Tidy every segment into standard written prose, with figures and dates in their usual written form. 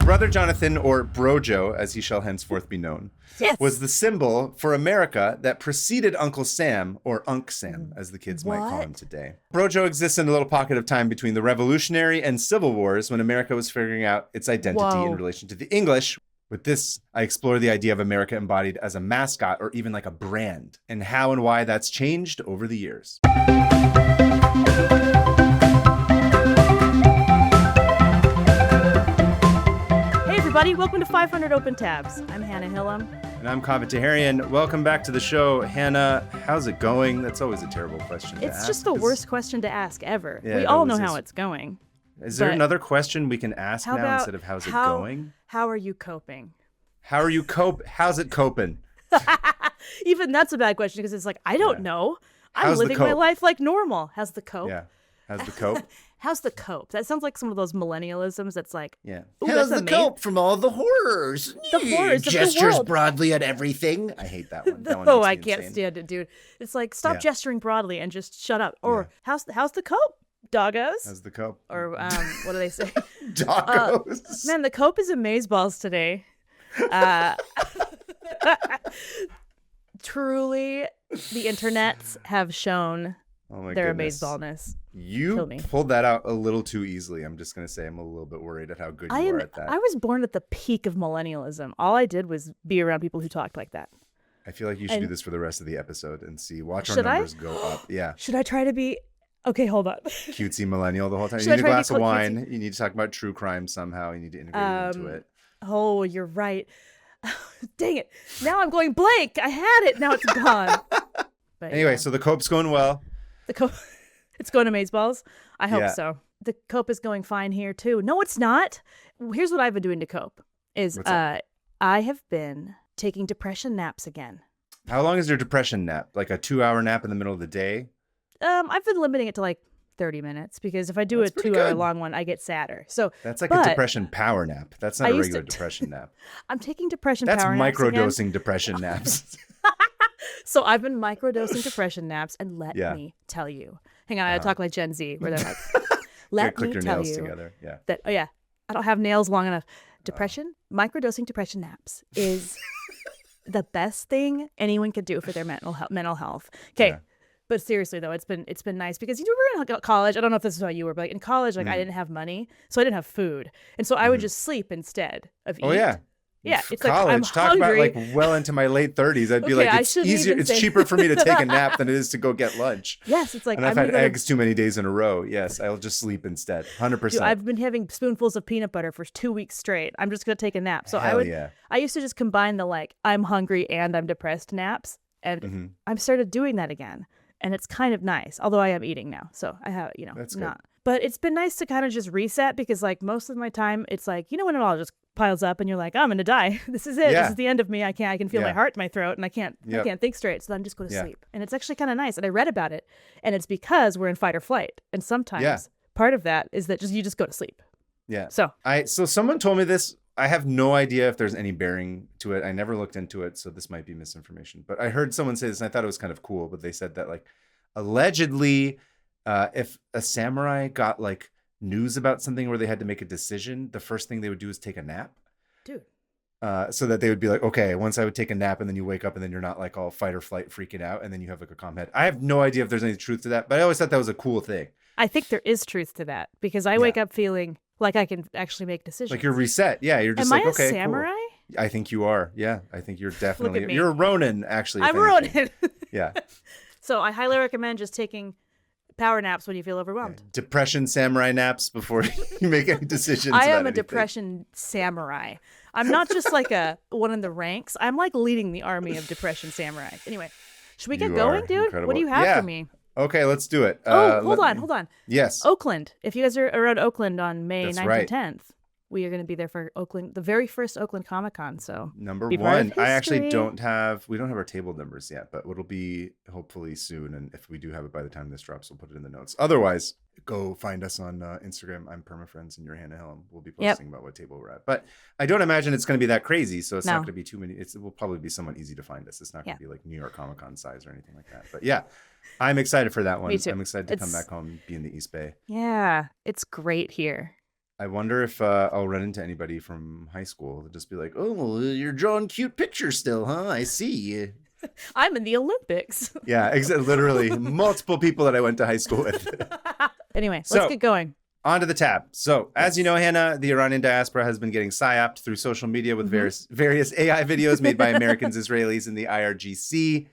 Brother Jonathan, or Brojo, as he shall henceforth be known, was the symbol for America that preceded Uncle Sam, or Unc Sam, as the kids might call him today. Brojo exists in a little pocket of time between the Revolutionary and Civil Wars when America was figuring out its identity in relation to the English. With this, I explore the idea of America embodied as a mascot or even like a brand, and how and why that's changed over the years. Everybody, welcome to 500 Open Tabs. I'm Hannah Hillam. And I'm Kaveh Taherian. Welcome back to the show. Hannah, how's it going? That's always a terrible question to ask. It's just the worst question to ask ever. Yeah, we all know how it's going. Is there another question we can ask now instead of how's it going? How are you coping? How's it coping? Even that's a bad question because it's like, I don't know. I'm living my life like normal. How's the cope? Yeah. How's the cope? How's the cope? That sounds like some of those millennialisms. That's like, how's the cope from all the horrors? The horrors of gestures the world. broadly at everything. I hate that one. Oh, I can't stand it, dude. It's like, stop gesturing broadly and just shut up. Or how's the cope? Doggos? How's the cope? Or what do they say? Doggos. Man, the cope is amazeballs today. Truly, the internets have shown their amazeballness. You pulled that out a little too easily. I'm just going to say I'm a little bit worried at how good you are at that. I was born at the peak of millennialism. All I did was be around people who talked like that. I feel like you should do this for the rest of the episode and watch our numbers go up. Yeah. Should I try to be... Okay, hold on. Cutesy millennial the whole time. You need a glass of wine. You need to talk about true crime somehow. You need to integrate it into it. Oh, you're right. Dang it. Now I'm going blank. I had it. Now it's gone. But anyway, so the cope's going well. The cope... It's going to amazeballs? I hope so. The cope is going fine here, too. No, it's not. Here's what I've been doing to cope. I have been taking depression naps again. How long is your depression nap? Like a 2-hour nap in the middle of the day? I've been limiting it to like 30 minutes because if I do a 2-hour long one, I get sadder. So that's like a depression power nap. That's not a regular depression nap. I'm taking depression power naps. That's microdosing depression naps. So I've been microdosing depression naps, and let me tell you. Hang on, I talk like Gen Z, where they're like, let me tell you together. that, I don't have nails long enough. Microdosing depression naps is the best thing anyone could do for their mental health. Okay. Yeah. But seriously though, it's been nice because we were in college. I don't know if this is how you were, but like in college, I didn't have money, so I didn't have food, and so I would just sleep instead of eat. Oh yeah. Yeah, it's college. Like I'm Talk hungry. About like well into my late 30s. I'd be like, it's easier. It's cheaper for me to take a nap than it is to go get lunch. Yes, it's like and I've had eggs too many days in a row. Yes, I'll just sleep instead. 100%. I've been having spoonfuls of peanut butter for 2 weeks straight. I'm just gonna take a nap. So I used to just combine the I'm hungry and I'm depressed naps, and I've started doing that again, and it's kind of nice. Although I am eating now, so I have That's not. Good. But it's been nice to kind of just reset because like most of my time, it's like when it all just piles up and you're like, I'm gonna die. This is it. This is the end of me. I can feel my heart in my throat and I can't think straight. So then I'm just going to sleep. And it's actually kind of nice. And I read about it, and it's because we're in fight or flight. And sometimes part of that is that you just go to sleep. Yeah. So someone told me this. I have no idea if there's any bearing to it. I never looked into it, so this might be misinformation. But I heard someone say this, and I thought it was kind of cool. But they said that allegedly, if a samurai got news about something where they had to make a decision, the first thing they would do is take a nap. Dude. So that they would be like, okay, once I would take a nap, and then you wake up and then you're not all fight or flight freaking out, and then you have a calm head. I have no idea if there's any truth to that, but I always thought that was a cool thing. I think there is truth to that because I wake up feeling like I can actually make decisions. Like you're reset. Yeah, you're just Am I a okay, samurai? Cool. I think you are. Yeah, I think you're definitely. You're a Ronin, actually. I'm Ronin. Yeah. So I highly recommend just taking power naps when you feel overwhelmed. Depression samurai naps before you make any decisions. I am a depression samurai. I'm not just a one in the ranks. I'm leading the army of depression samurai. Anyway, should we get going, dude? Incredible. What do you have for me? Okay, let's do it. Hold on. Yes. Oakland. If you guys are around Oakland on May 9th and 10th, we are going to be there for Oakland, the very first Oakland Comic-Con. So number one, I actually we don't have our table numbers yet, but it'll be hopefully soon. And if we do have it by the time this drops, we'll put it in the notes. Otherwise, go find us on Instagram. I'm PermaFriends and you're Hannah Hillam. We'll be posting about what table we're at. But I don't imagine it's going to be that crazy. So it's not going to be too many. It will probably be somewhat easy to find us. It's not going to be like New York Comic-Con size or anything like that. But yeah, I'm excited for that one. Me too. I'm excited to come back home and be in the East Bay. Yeah, it's great here. I wonder if I'll run into anybody from high school. They'll just be like, "Oh, you're drawing cute pictures still, huh? I see." I'm in the Olympics. Yeah, literally multiple people that I went to high school with. Anyway, So- let's get going. On to the tab. So, as you know, Hannah, the Iranian diaspora has been getting psyoped through social media with various AI videos made by Americans, Israelis, and the IRGC.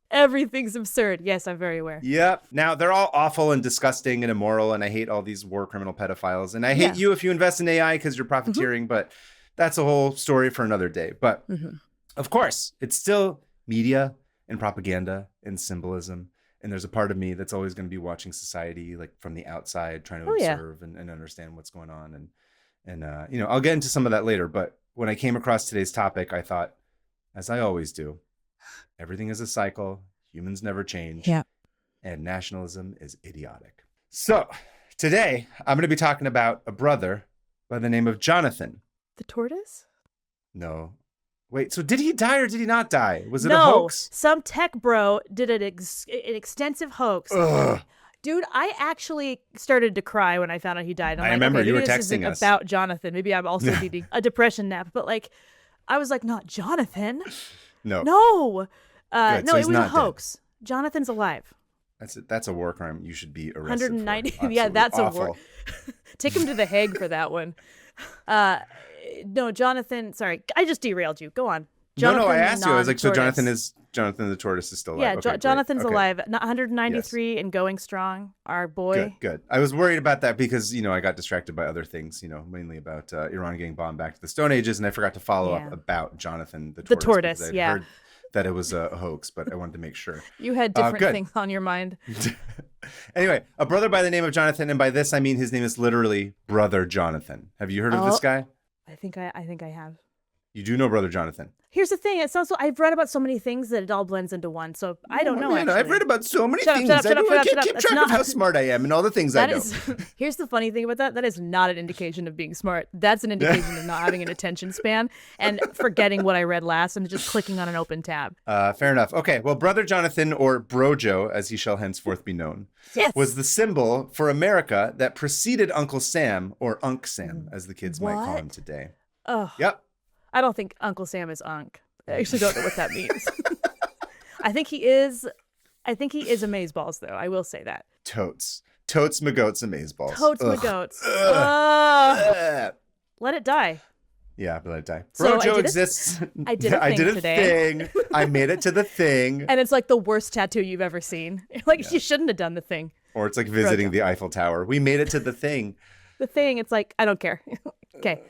Everything's absurd. Yes, I'm very aware. Yep. Now, they're all awful and disgusting and immoral, and I hate all these war criminal pedophiles. And I hate you if you invest in AI because you're profiteering, but that's a whole story for another day. But, of course, it's still media and propaganda and symbolism. And there's a part of me that's always going to be watching society like from the outside, trying to observe and understand what's going on. And you know, I'll get into some of that later. But when I came across today's topic, I thought, as I always do, everything is a cycle. Humans never change. Yeah. And nationalism is idiotic. So today I'm going to be talking about a brother by the name of Jonathan. The tortoise? No. Wait, so did he die or did he not die? Was it a No, hoax? some tech bro did an extensive hoax. Ugh. Dude, I actually started to cry when I found out he died. I'm I like, remember okay, you were maybe this texting isn't us. about Jonathan. Maybe I'm also needing a depression nap. But like, I was like, not Jonathan. No. No. Good, No, so it he's was a not dead. hoax. Jonathan's alive. That's a war crime. You should be arrested. 190. For. Yeah, that's Absolutely a war. Take him to the Hague for that one. No, Jonathan. Sorry, I just derailed you. Go on. No, I asked you. I was like, so non-tortoise. Jonathan the tortoise is still alive. Yeah, Okay, great. Jonathan's Okay. alive. 193 and going strong. Our boy. Good. I was worried about that because, you know, I got distracted by other things, you know, mainly about Iran getting bombed back to the Stone Ages. And I forgot to follow up about Jonathan the tortoise. tortoise, because I'd yeah. heard that it was a hoax, but I wanted to make sure. You had different good. things on your mind. Anyway, a brother by the name of Jonathan. And by this, I mean his name is literally Brother Jonathan. Have you heard of this guy? I think I have. You do know Brother Jonathan. Here's the thing. It's also I've read about so many things that it all blends into one. So I don't know. Man, Actually. I've read about so many Shut up, things. shut up, I shut up, can't shut up. keep It's track not- of how smart I am and all the things I That know. is. Here's the funny thing about that. That is not an indication of being smart. That's an indication of not having an attention span and forgetting what I read last and just clicking on an open tab. Fair enough. Okay, well, Brother Jonathan, or Brojo, as he shall henceforth be known, Yes. was the symbol for America that preceded Uncle Sam, or Unc Sam, as the kids might call him today. Oh, Yep. I don't think Uncle Sam is Unc. I actually don't know what that means. I think he is amazeballs, though. I will say that. Totes magoats amazeballs. Totes Ugh. magoats. Ugh. Let it die. Yeah, but I die. So I Brojo did exists. I did a I thing did a today. thing. I made it to the thing. And it's like the worst tattoo you've ever seen. Like you shouldn't have done the thing. Or it's like visiting Brojo. the Eiffel Tower. We made it to the thing. The thing, it's like, I don't care. Okay.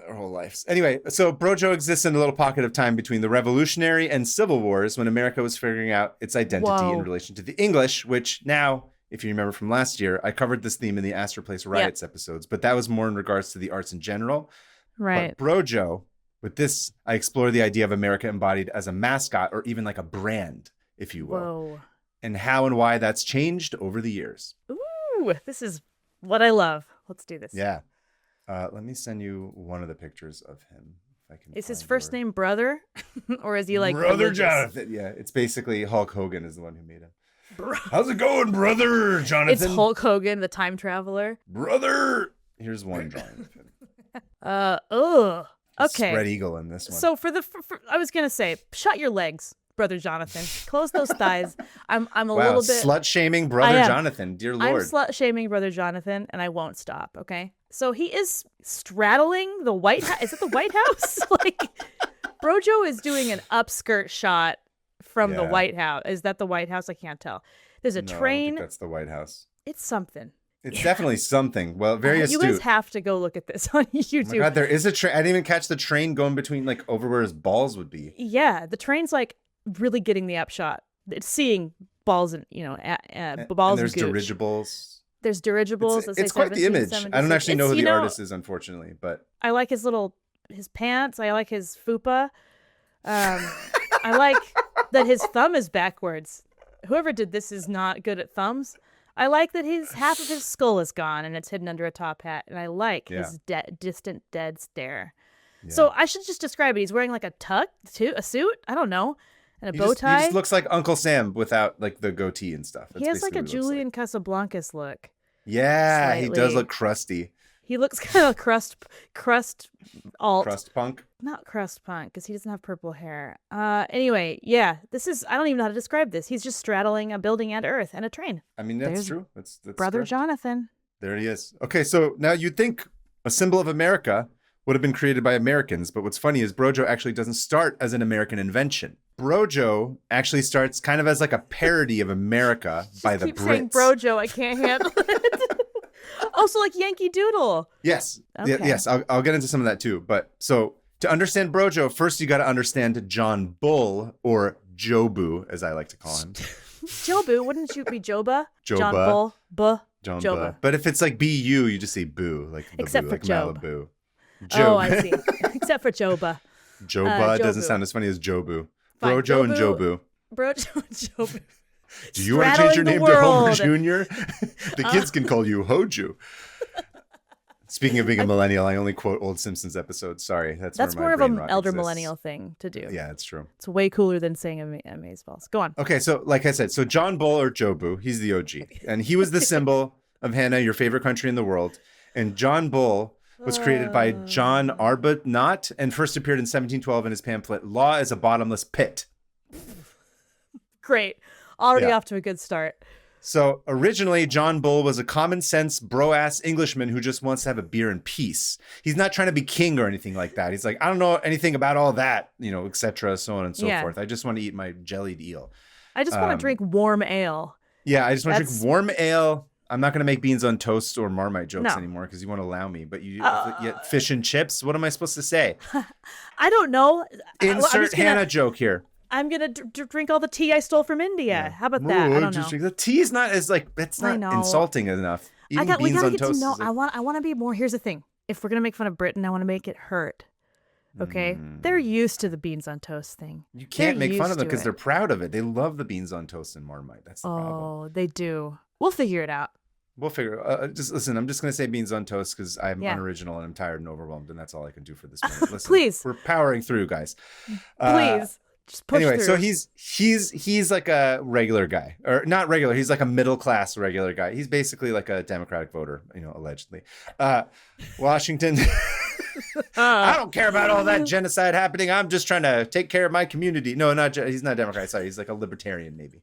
Our whole lives. Anyway, so Brojo exists in a little pocket of time between the Revolutionary and Civil Wars when America was figuring out its identity Whoa. in relation to the English, which now, if you remember from last year, I covered this theme in the Astor Place Riots episodes, but that was more in regards to the arts in general. Right. But Brojo, with this, I explore the idea of America embodied as a mascot or even like a brand, if you will, Whoa. and how and why that's changed over the years. Ooh, this is what I love. Let's do this. Yeah. Let me send you one of the pictures of him. If I can Is his find first where- name Brother? Or is he like Brother religious? Jonathan? Yeah, it's basically Hulk Hogan is the one who made him. How's it going, Brother Jonathan? It's Hulk Hogan, the time traveler. Brother. Here's one drawing of him. Okay. Spread eagle in this one. So for I was gonna say, shut your legs, Brother Jonathan. Close those thighs. I'm a wow, little bit slut shaming I Brother am. Jonathan, dear I'm Lord. slut shaming Brother Jonathan, and I won't stop. Okay. So he is straddling the White House. Is it the White House? Like, Brojo is doing an upskirt shot from the Yeah. White House. Is that the White House? I can't tell. There's a No, I don't train. think that's the White House. It's something. It's definitely something. Well, very You astute. guys have to go look at this on YouTube. Oh my God, there is a train. I didn't even catch the train going between like over where his balls would be. Yeah, the train's like really getting the upshot. It's seeing balls and balls And there's and gooch. dirigibles. There's dirigibles. that say It's quite the image. I don't 1776. actually know who It's, the artist is, unfortunately, but I like his pants. I like his fupa. I like that his thumb is backwards. Whoever did this is not good at thumbs. I like that half of his skull is gone and it's hidden under a top hat. And I like his distant dead stare. yeah. So I should just describe it. He's wearing like a a suit. I don't know. And a bow tie. He just looks like Uncle Sam without like the goatee and stuff. That's He has like basically a what he looks Julian Casablancas look. Yeah, he does Slightly. look crusty. He looks kind of crust alt. Crust punk. Not crust punk, because he doesn't have purple hair. Anyway, yeah, I don't even know how to describe this. He's just straddling a building and earth and a train. I mean, that's There's true. That's Brother correct. Jonathan. There he is. Okay, so now you'd think a symbol of America would have been created by Americans, but what's funny is Brojo actually doesn't start as an American invention. Brojo actually starts kind of as like a parody of America by the Keep Brits. saying Brojo, I can't handle it. Also, like Yankee Doodle. Yes. Okay. Yes, I'll get into some of that too. But so to understand Brojo, first you got to understand John Bull, or Jobu, as I like to call him. Jobu, wouldn't you be Joba? Joba. John Bull, John Joba. Bull. But if it's like BU, you just say boo, like the Except boo, for like Job. Malibu. Oh, I see. Except for Joba. Joba doesn't Jobu. sound as funny as Jobu. Fine, Brojo and Jobu. Jobu. Brojo and Jobu. Do you want to change your Straddling name the to Homer world. Jr.? The kids can call you Hoju. Speaking of being a millennial, I only quote old Simpsons episodes. Sorry, that's That's where more my of brain an rot elder exists. millennial thing to do. Yeah, it's true. It's way cooler than saying Amazeballs. Go on. Okay, so like I said, so John Bull, or Jobu, he's the OG. And he was the symbol of Hannah, your favorite country in the world. And John Bull was created by John Arbuthnot and first appeared in 1712 in his pamphlet, Law is a Bottomless Pit. Great. Already Yeah. off to a good start. So originally, John Bull was a common sense, bro-ass Englishman who just wants to have a beer in peace. He's not trying to be king or anything like that. He's like, I don't know anything about all that, etc., so on and so Yeah. forth. I just want to eat my jellied eel. I just want to drink warm ale. Yeah, I just want to That's- drink warm ale. I'm not going to make beans on toast or Marmite jokes No. anymore because you won't allow me. But you get fish and chips. What am I supposed to say? I don't know. Insert Hannah joke here. I'm gonna drink all the tea I stole from India. How about that? I don't know. The tea is not as like that's I not know. insulting enough. Eating We beans gotta on get to toast. know. Is like, I want to be more. Here's the thing: if we're gonna make fun of Britain, I want to make it hurt. Okay, they're used to the beans on toast thing. you can't They're make fun used of them to because it. they're proud of it. They love the beans on toast and Marmite. That's the problem. Oh, they do. We'll figure it out. We'll figure. Just listen. I'm just gonna say beans on toast because I'm Yeah. unoriginal and I'm tired and overwhelmed, and that's all I can do for this minute. Listen, Please. we're powering through, guys. Please, just push Anyway, through. so he's like a regular guy, or not regular. He's like a middle class regular guy. He's basically like a Democratic voter, allegedly. Washington. I don't care about all that genocide happening. I'm just trying to take care of my community. No, he's not a Democrat. Sorry, he's like a libertarian, maybe.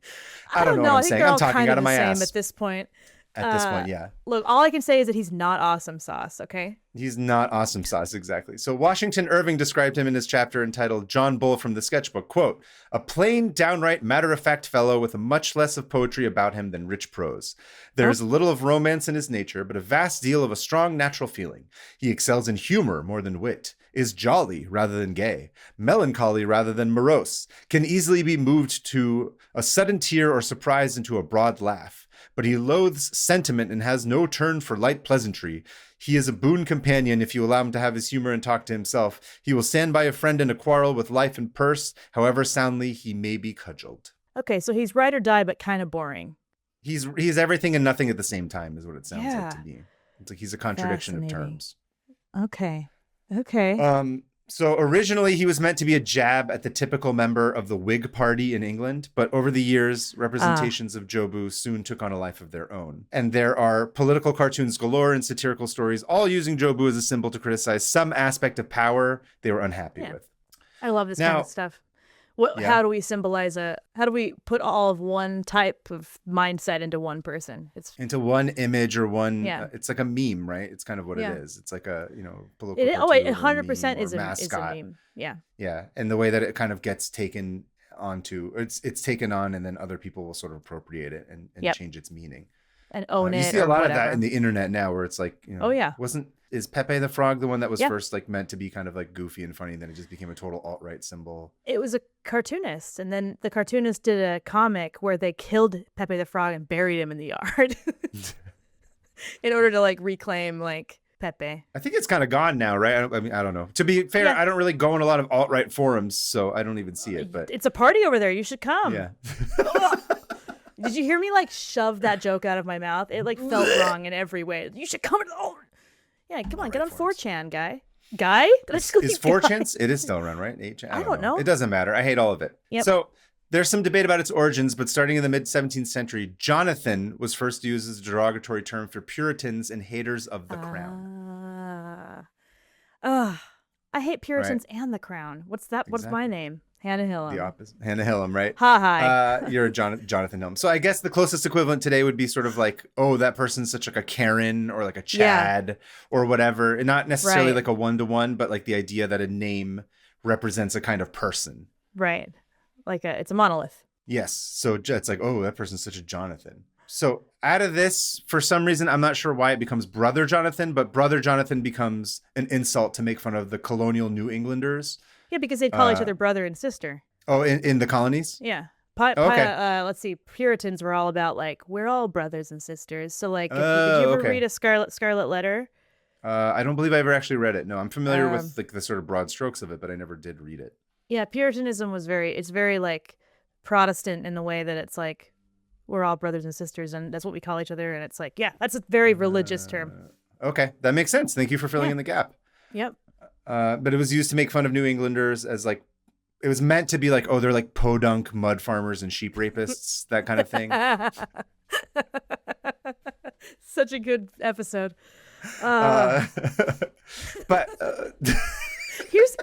I don't know what I I'm think saying. they're I'm all talking kind out of of the my same ass at this point. at this point. Yeah. Look, all I can say is that he's not awesome sauce. Okay. He's not awesome sauce, exactly. So Washington Irving described him in his chapter entitled John Bull from the Sketchbook, quote, a plain, downright, matter-of-fact fellow with much less of poetry about him than rich prose. There is a little of romance in his nature, but a vast deal of a strong natural feeling. He excels in humor more than wit, is jolly rather than gay, melancholy rather than morose, can easily be moved to a sudden tear or surprised into a broad laugh. But he loathes sentiment and has no turn for light pleasantry. He is a boon companion if you allow him to have his humor and talk to himself. He will stand by a friend in a quarrel with life and purse, however soundly he may be cudgeled. Okay, so he's ride or die, but kind of boring. He's everything and nothing at the same time is what it sounds Yeah. like to me. It's like he's a contradiction of Fascinating. terms. Okay. Okay. So originally he was meant to be a jab at the typical member of the Whig Party in England, but over the years, representations of Jobu soon took on a life of their own. And there are political cartoons galore and satirical stories, all using Jobu as a symbol to criticize some aspect of power they were unhappy with. I love this kind now- of stuff. How do we symbolize how do we put all of one type of mindset into one person? It's Into one image or one, Yeah. it's like a meme, right? It's kind of what Yeah. it is. It's like a, political it, oh, cartoon it or a 100% meme is or a mascot. meme. Yeah. Yeah, and the way that it kind of gets taken onto, it's taken on, and then other people will sort of appropriate it and Yep. change its meaning. And own it. You see a or lot of whatever. that in the internet now, where it's like, Oh, yeah. is Pepe the Frog the one that was Yeah. first like meant to be kind of like goofy and funny, then it just became a total alt-right symbol? It was a cartoonist, and then the cartoonist did a comic where they killed Pepe the Frog and buried him in the yard in order to like reclaim like Pepe. I think it's kind of gone now, right? I mean, I don't know. To be fair, Yeah. I don't really go in a lot of alt-right forums, so I don't even see it. But It's a party over there. You should come. yeah, Did you hear me like shove that joke out of my mouth? It like felt wrong in every way. You should come. Yeah, come on, get on 4chan, guy. Guy? is 4chan? It is still around, right? 8chan? I don't know. It doesn't matter. I hate all of it. Yep. So There's some debate about its origins, but starting in the mid-17th century, Jonathan was first used as a derogatory term for Puritans and haters of the crown. I hate Puritans and the crown. What's that? What's my name? Hannah Hillam. The opposite. Hannah Hillam, right? Hi. You're Jonathan Hillam. So I guess the closest equivalent today would be sort of like, oh, that person's such like a Karen or like a Chad or whatever. And not necessarily like a one-to-one, but like the idea that a name represents a kind of person. Right. Like it's a monolith. Yes. So it's like, oh, that person's such a Jonathan. So out of this, for some reason, I'm not sure why it becomes Brother Jonathan, but Brother Jonathan bemes an insult to make fun of the colonial New Englanders. Yeah, because they'd call each other brother and sister. Oh, in the colonies? Yeah. Let's see. Puritans were all about like, we're all brothers and sisters. So like, did you ever read a Scarlet Letter? I don't believe I ever actually read it. No, I'm familiar with like the sort of broad strokes of it, but I never did read it. Yeah, Puritanism was it's very like Protestant in the way that it's like, we're all brothers and sisters, and that's what we call each other. And it's like, yeah, that's a very religious term. Okay, that makes sense. Thank you for filling in the gap. Yep. But it was used to make fun of New Englanders as like, it was meant to be like, oh, they're like podunk mud farmers and sheep rapists, that kind of thing. Such a good episode. But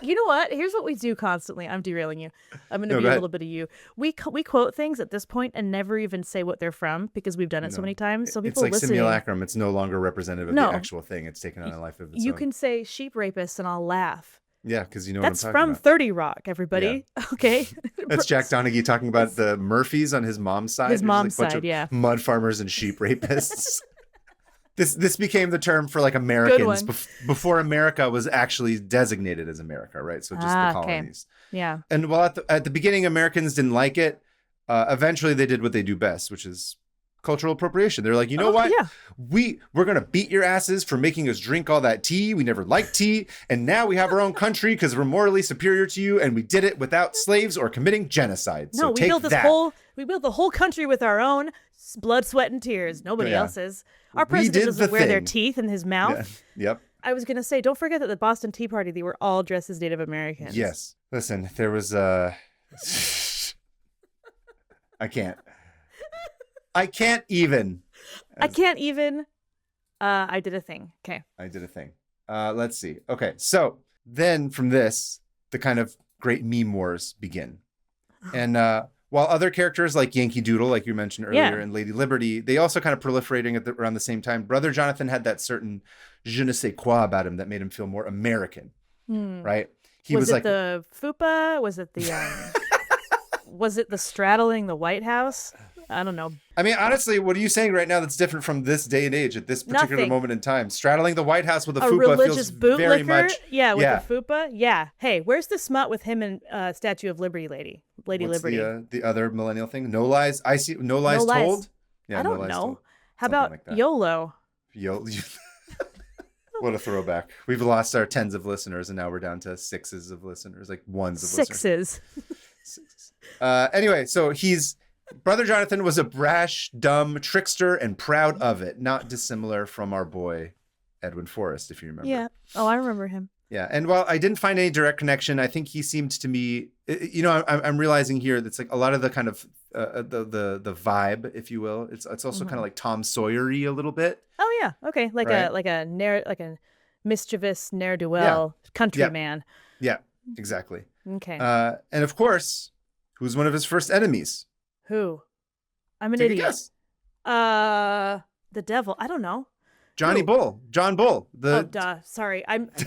you know what? Here's what we do constantly. I'm derailing you. I'm going to be a little bit of you. We quote things at this point and never even say what they're from because we've done it so many times. So people it's like listening, simulacrum. It's no longer representative of the actual thing. It's taken on a life of its own. You can say sheep rapists and I'll laugh. Yeah, because you know that's what I'm talking from about. 30 Rock, everybody. Yeah. Okay. That's Jack Donaghy talking about the Murphys on his mom's side. His mom's side, yeah. Mud farmers and sheep rapists. This became the term for like Americans before America was actually designated as America, right? So just the colonies. Okay. Yeah. And while at the beginning Americans didn't like it, eventually they did what they do best, which is cultural appropriation. They're like, you know what? Yeah. We're gonna beat your asses for making us drink all that tea. We never liked tea, and now we have our own country because we're morally superior to you, and we did it without slaves or committing genocide. No, so we built the whole country with our own blood, sweat, and tears. Nobody else's. Our president doesn't wear their teeth in his mouth. Yeah. Yep. I was gonna say, don't forget that the Boston Tea Party, they were all dressed as Native Americans. Yes. Listen, there was I can't even. I did a thing. Okay. I did a thing. Let's see. Okay. So then from this, the kind of great meme wars begin. And while other characters like Yankee Doodle, like you mentioned earlier, and Lady Liberty, they also kind of proliferating around the same time. Brother Jonathan had that certain je ne sais quoi about him that made him feel more American, right? He was like the FUPA? Was it the was it the straddling the White House? I don't know. I mean, honestly, what are you saying right now that's different from this day and age at this particular moment in time? Straddling the White House with a FUPA feels very much... Yeah, with the FUPA? Yeah. Hey, where's the smut with him and Statue of Liberty Lady What's Liberty? The other millennial thing? No lies. I see. No lies told? Yeah, I don't know. How about like YOLO? What a throwback. We've lost our tens of listeners, and now we're down to sixes of listeners, like ones of listeners. Sixes. Anyway, so Brother Jonathan was a brash, dumb trickster and proud of it, not dissimilar from our boy Edwin Forrest, if you remember. Yeah. Oh, I remember him. Yeah. And while I didn't find any direct connection, I think he seemed to me, I'm realizing here that's like a lot of the kind of the vibe, if you will. It's also kind of like Tom Sawyer-y a little bit. Oh yeah. Okay. Like a mischievous ne'er-do-well countryman. Yeah, exactly. Okay. And of course, who's one of his first enemies? Who? I'm an Take idiot. A guess. The devil. I don't know. John Bull. Sorry.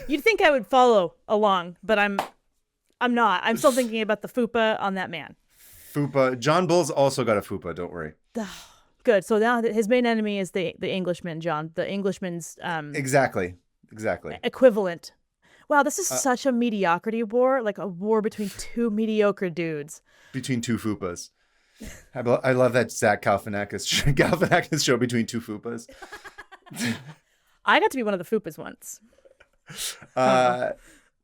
You'd think I would follow along, but I'm not. I'm still thinking about the FUPA on that man. FUPA. John Bull's also got a FUPA. Don't worry. Good. So now his main enemy is the Englishman, John. The Englishman's exactly equivalent. Wow, this is such a mediocrity war, like a war between two mediocre dudes. Between two FUPAs. I love that Zach Galifianakis show Between Two FUPAs. I got to be one of the FUPAs once.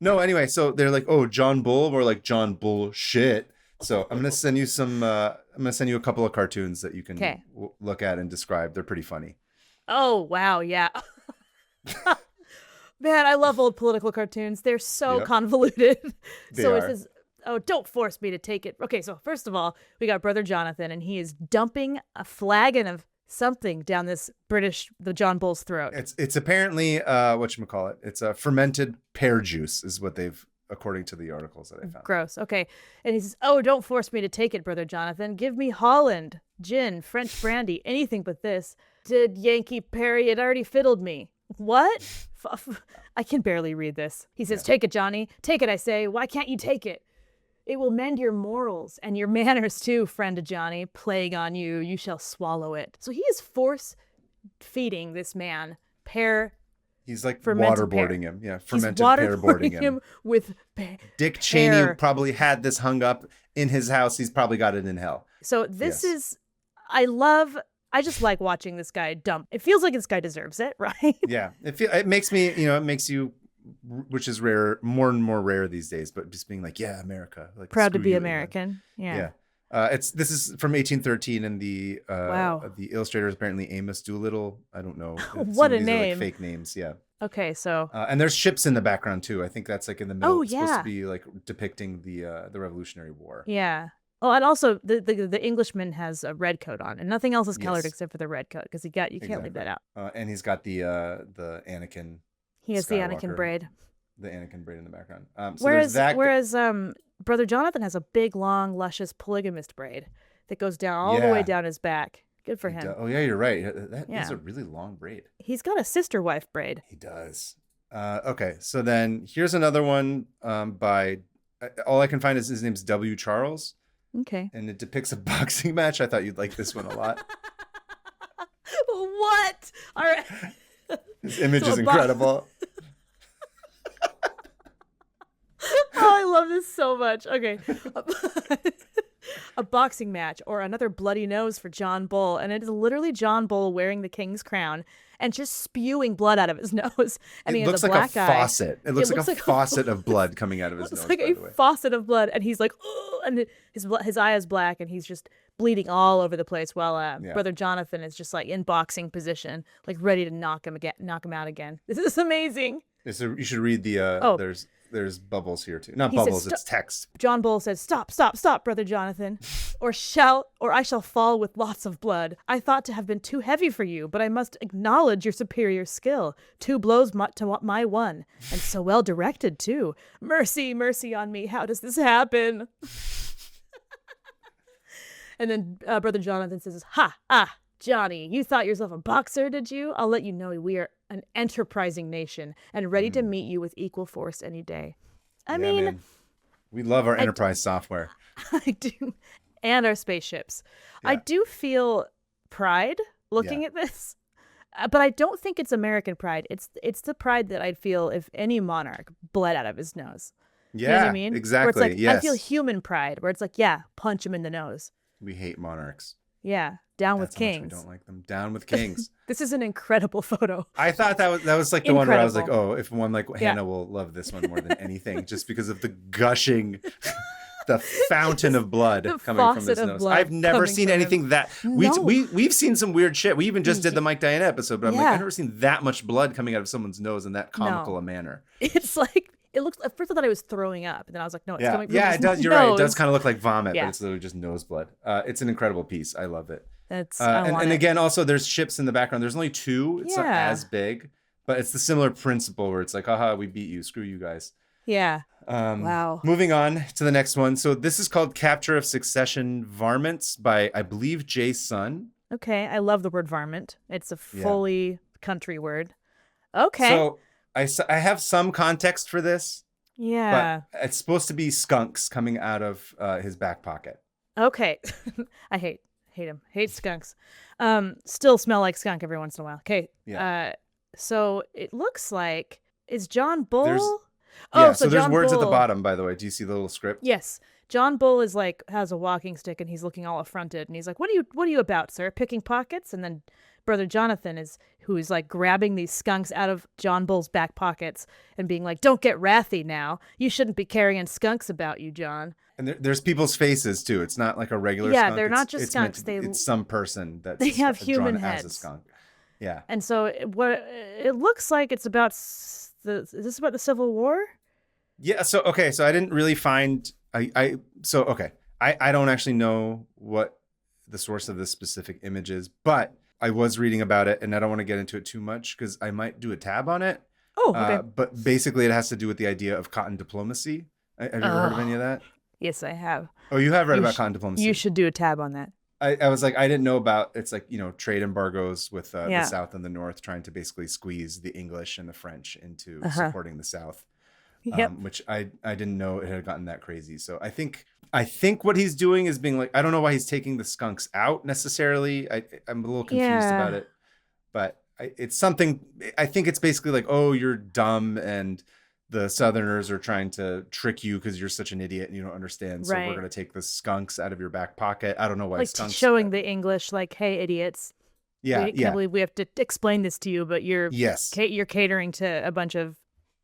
No, anyway, so they're like, oh, John Bull, or like John Bullshit. So I'm gonna send you a couple of cartoons that you can look at and describe. They're pretty funny. Oh wow, yeah. Man, I love old political cartoons. They're so convoluted. They are. Oh, don't force me to take it. Okay, so first of all, we got Brother Jonathan, and he is dumping a flagon of something down the John Bull's throat. It's apparently whatchamacallit. It's a fermented pear juice is what they've, according to the articles that I found. Gross. Okay. And he says, oh, don't force me to take it, Brother Jonathan. Give me Holland, gin, French brandy, anything but this. Did Yankee Perry, it already fiddled me. What? I can barely read this. He says, take it, Johnny. Take it, I say. Why can't you take it? It will mend your morals and your manners too, friend Johnny. Plague on you, you shall swallow it. So he is force feeding this man pear. He's like waterboarding him. Yeah, fermented pear boarding him with Dick Cheney probably had this hung up in his house. He's probably got it in hell. So this is, I just like watching this guy dump. It feels like this guy deserves it, right? Yeah, it makes me, it makes you, which is rare, more and more rare these days, but just being like, yeah, America, like proud to be American. Yeah. This is from 1813, and the illustrator is apparently Amos Doolittle. I don't know. What a these name! Are like fake names, yeah. Okay, so and there's ships in the background too. I think that's like in the middle. It's supposed to be like depicting the Revolutionary War. Yeah. Oh, and also the Englishman has a red coat on, and nothing else is colored except for the red coat because you can't leave that out. And he's got the Anakin. He has Skywalker, the Anakin braid. The Anakin braid in the background. So whereas Brother Jonathan has a big, long, luscious polygamist braid that goes down all the way down his back. Good for him. Oh, yeah, you're right. That is a really long braid. He's got a sister wife braid. He does. Okay, so then here's another one by, all I can find is his name's W. Charles. Okay. And it depicts a boxing match. I thought you'd like this one a lot. What? All right. This image is incredible. Oh, I love this so much. Okay. A boxing match or another bloody nose for John Bull. And it is literally John Bull wearing the king's crown and just spewing blood out of his nose. And he has a black eye. Faucet. It looks like a faucet of blood coming out of his nose. It's like a faucet of blood. And he's like, oh, and his eye is black and he's just bleeding all over the place while Brother Jonathan is just like in boxing position, like ready to knock him out again. This is amazing. You should read the, there's bubbles here too. Not bubbles, it's text. John Bull says, stop, Brother Jonathan, or I shall fall with lots of blood. I thought to have been too heavy for you, but I must acknowledge your superior skill. 2 blows to my 1, and so well directed too. Mercy, mercy on me. How does this happen? And then Brother Jonathan says, Johnny, you thought yourself a boxer, did you? I'll let you know we are an enterprising nation and ready to meet you with equal force any day. I mean, man. We love our enterprise software. I do. And our spaceships. Yeah. I do feel pride looking at this, but I don't think it's American pride. It's the pride that I'd feel if any monarch bled out of his nose. Yeah, you know what I mean? Exactly. Where it's like, yes. I feel human pride, where it's like, punch him in the nose. We hate monarchs. Yeah, down with kings. I don't like them. Down with kings. This is an incredible photo. I thought that was like the one where I was like, oh, if one like Hannah will love this one more than anything, just because of the gushing, the fountain of blood coming from his nose. I've never seen anything that we've seen some weird shit. We even just did the Mike Diana episode, but I'm like, I've never seen that much blood coming out of someone's nose in that comical a manner. It's like. It looks. At first, I thought I was throwing up, and then I was like, "No, it's coming from his it does. You're nose. right. It does kind of look like vomit, but it's literally just nose blood. It's an incredible piece. I love it. And again, also, there's ships in the background. There's only 2. It's not as big, but it's the similar principle where it's like, "Haha, we beat you. Screw you guys." Yeah. Wow. Moving on to the next one. So this is called "Capture of Succession Varmints" by, I believe, Jay Sun. Okay, I love the word varmint. It's a fully country word. Okay. So. I have some context for this. Yeah. But it's supposed to be skunks coming out of his back pocket. Okay. I hate him. Hate skunks. Still smell like skunk every once in a while. Okay. Yeah. So it looks like, is John Bull? So there's words at the bottom, by the way. Do you see the little script? Yes. John Bull is like, has a walking stick and he's looking all affronted. And he's like, what are you about, sir? Picking pockets? And then Brother Jonathan who's like grabbing these skunks out of John Bull's back pockets and being like, don't get wrathy now. You shouldn't be carrying skunks about you, John. And there's people's faces too. It's not like a regular skunk. Yeah, they're not just skunks. It's some person that's they have human drawn heads. As a skunk. Yeah. And so it looks like it's about is this about the Civil War? Yeah. So I didn't really find I don't actually know what the source of this specific image is, but I was reading about it, and I don't want to get into it too much because I might do a tab on it. Oh, okay. But basically, it has to do with the idea of cotton diplomacy. Have you ever heard of any of that? Yes, I have. Oh, you have read about cotton diplomacy. You should do a tab on that. I was like, I didn't know about, it's like, trade embargoes with the South and the North trying to basically squeeze the English and the French into supporting the South, which I didn't know it had gotten that crazy. So I think what he's doing is being like, I don't know why he's taking the skunks out necessarily. I'm a little confused about it, but it's something, I think it's basically like, oh, you're dumb and the Southerners are trying to trick you because you're such an idiot and you don't understand. So we're going to take the skunks out of your back pocket. I don't know why like skunks. Showing the English like, hey, idiots. I can't believe we have to explain this to you, but you're catering to a bunch of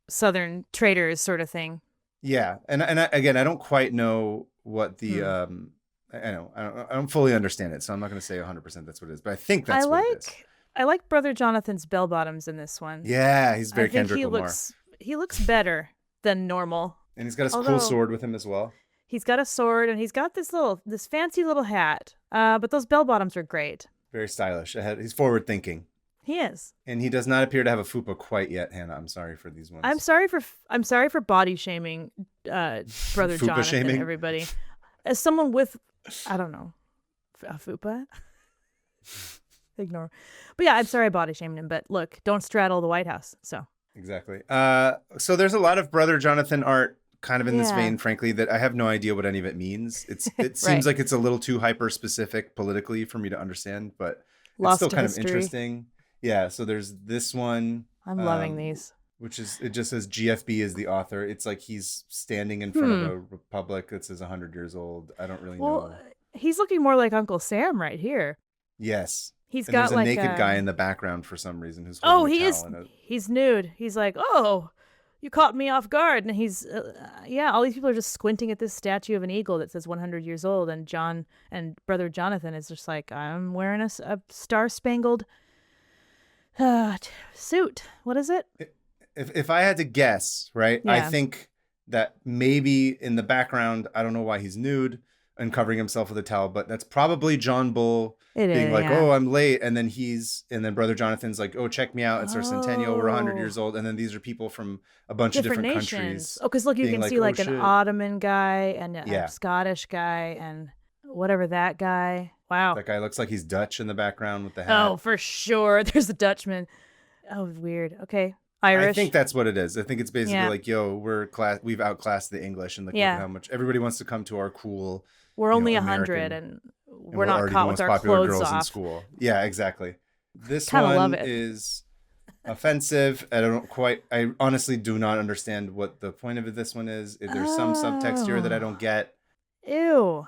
Southern traders sort of thing. Yeah. And again, I don't quite know what the, I don't fully understand it. So I'm not going to say 100% that's what it is, but I think that's what it is. I like Brother Jonathan's bell bottoms in this one. Yeah. He's very Kendrick Lamar. He looks better than normal. And he's got his cool sword with him as well. He's got a sword and he's got this fancy little hat. But those bell bottoms are great. Very stylish. He's forward thinking. He is. And he does not appear to have a fupa quite yet, Hannah. I'm sorry for these ones. I'm sorry for body shaming Brother Jonathan, shaming? Everybody. As someone with, I don't know, a fupa. Ignore. But yeah, I'm sorry I body shamed him. But look, don't straddle the White House. So. Exactly. So there's a lot of Brother Jonathan art kind of in this vein, frankly, that I have no idea what any of it means. It seems like it's a little too hyper specific politically for me to understand, but it's still kind of interesting. Yeah. So there's this one. I'm loving these. Which is, it just says GFB is the author. It's like he's standing in front of a republic that says 100 years old. I don't really know. He's looking more like Uncle Sam right here. Yes. He's got there's a naked guy in the background for some reason who's he's nude. He's like, oh, you caught me off guard. And he's all these people are just squinting at this statue of an eagle that says 100 years old, and Brother Jonathan is just like, I'm wearing a star-spangled suit. What is it? If I had to guess, right, I think that maybe in the background, I don't know why he's nude and covering himself with a towel, but that's probably John Bull being like, oh, I'm late. And then Brother Jonathan's like, oh, check me out. It's our centennial. We're 100 years old. And then these are people from a bunch of different countries. Oh, because look, you can see like an Ottoman guy and a Scottish guy and whatever that guy. Wow. That guy looks like he's Dutch in the background with the hat. Oh, for sure. There's a Dutchman. Oh, weird. Okay. Irish. I think that's what it is. I think it's basically like, yo, we've outclassed the English, and look at how much everybody wants to come to our cool. We're only 100, and we're not caught with our clothes girls off. In school. Yeah, exactly. This one is offensive. I honestly do not understand what the point of this one is. There's some subtext here that I don't get. Ew.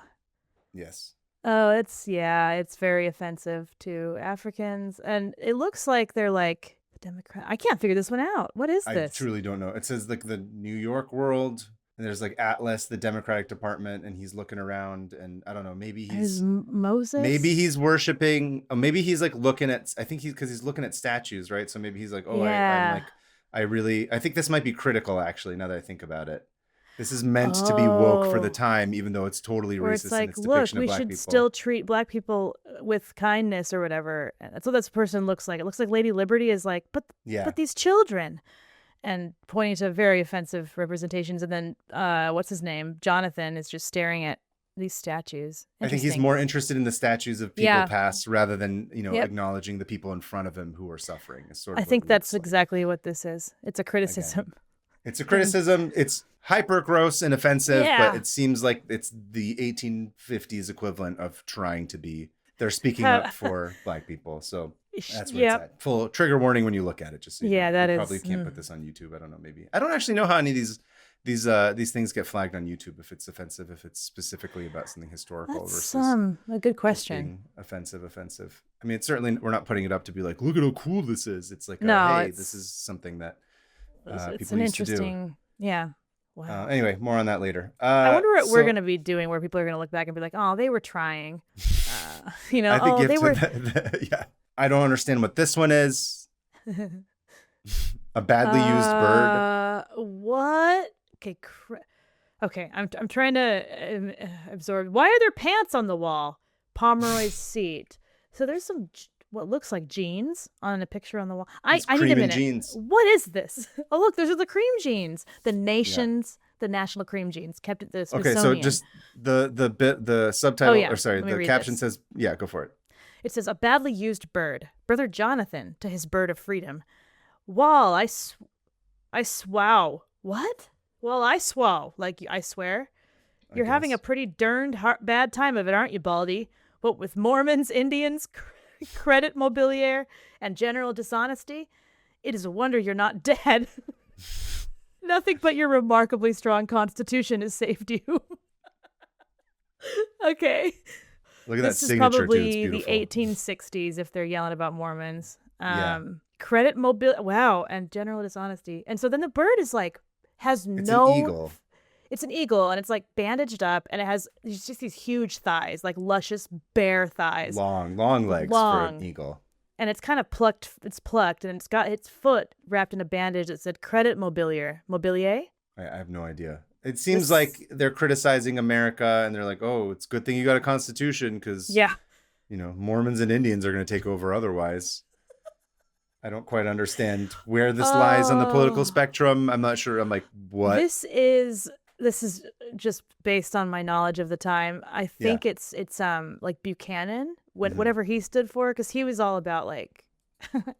Yes. Oh, it's very offensive to Africans, and it looks like they're like Democrat. I can't figure this one out. What is this? I truly don't know. It says like the New York World. And there's like Atlas, the Democratic Department, and he's looking around, and I don't know, maybe he's Moses. Maybe he's worshiping. Maybe he's like looking at. I think because he's looking at statues, right? So maybe he's like, oh, I think this might be critical. Actually, now that I think about it, this is meant to be woke for the time, even though it's totally racist. It's like, in its depiction of black people. We should still treat black people with kindness or whatever. That's what this person looks like. It looks like Lady Liberty is like, but these children. And pointing to very offensive representations. And then, what's his name? Jonathan is just staring at these statues. I think he's more interested in the statues of people past rather than, acknowledging the people in front of him who are suffering. I think that's exactly what this is. It's a criticism. Again, it's a criticism. It's hyper gross and offensive, but it seems like it's the 1850s equivalent of trying to be. They're speaking up for black people. So that's what it's at. Full trigger warning when you look at it. Just so you know. That is. Probably can't put this on YouTube. I don't know. Maybe I don't actually know how any of these things get flagged on YouTube. If it's offensive, if it's specifically about something historical versus a good question. Being offensive. I mean, it's certainly we're not putting it up to be like, look at how cool this is. It's like, hey, this is something that people used to do. Yeah. Wow. Anyway, more on that later. I wonder what we're going to be doing where people are going to look back and be like, oh, they were trying. I think they were. I don't understand what this one is. A badly used bird. What? Okay. Okay, I'm trying to absorb. Why are there pants on the wall? Pomeroy's seat. So there's some what looks like jeans on a picture on the wall. I need a minute. Jeans. What is this? Oh look, those are the cream jeans. The national cream jeans kept at the Smithsonian. Okay, so just the subtitle or sorry, the caption says, go for it. It says, a badly used bird, Brother Jonathan to his bird of freedom. Wall, I swow. What? Well, I swow. Like, I swear. You're having a pretty darned bad time of it, aren't you, Baldy? What with Mormons, Indians, credit mobilier, and general dishonesty? It is a wonder you're not dead. Nothing but your remarkably strong constitution has saved you. Okay. Look at that signature, too. It's probably beautiful. The 1860s if they're yelling about Mormons. Credit mobility. Wow. And general dishonesty. And so then the bird is like, has it's no. An eagle. It's an eagle, and it's like bandaged up, and it has just these huge thighs, like luscious bare thighs. Long legs for an eagle. And it's kind of plucked. It's plucked, and it's got its foot wrapped in a bandage that said credit mobilier. Mobilier? I have no idea. It seems like they're criticizing America, and they're like, oh, it's a good thing you got a constitution because, Mormons and Indians are going to take over otherwise. I don't quite understand where this lies on the political spectrum. I'm not sure. I'm like, what? This is just based on my knowledge of the time. I think it's like Buchanan, whatever he stood for, because he was all about like,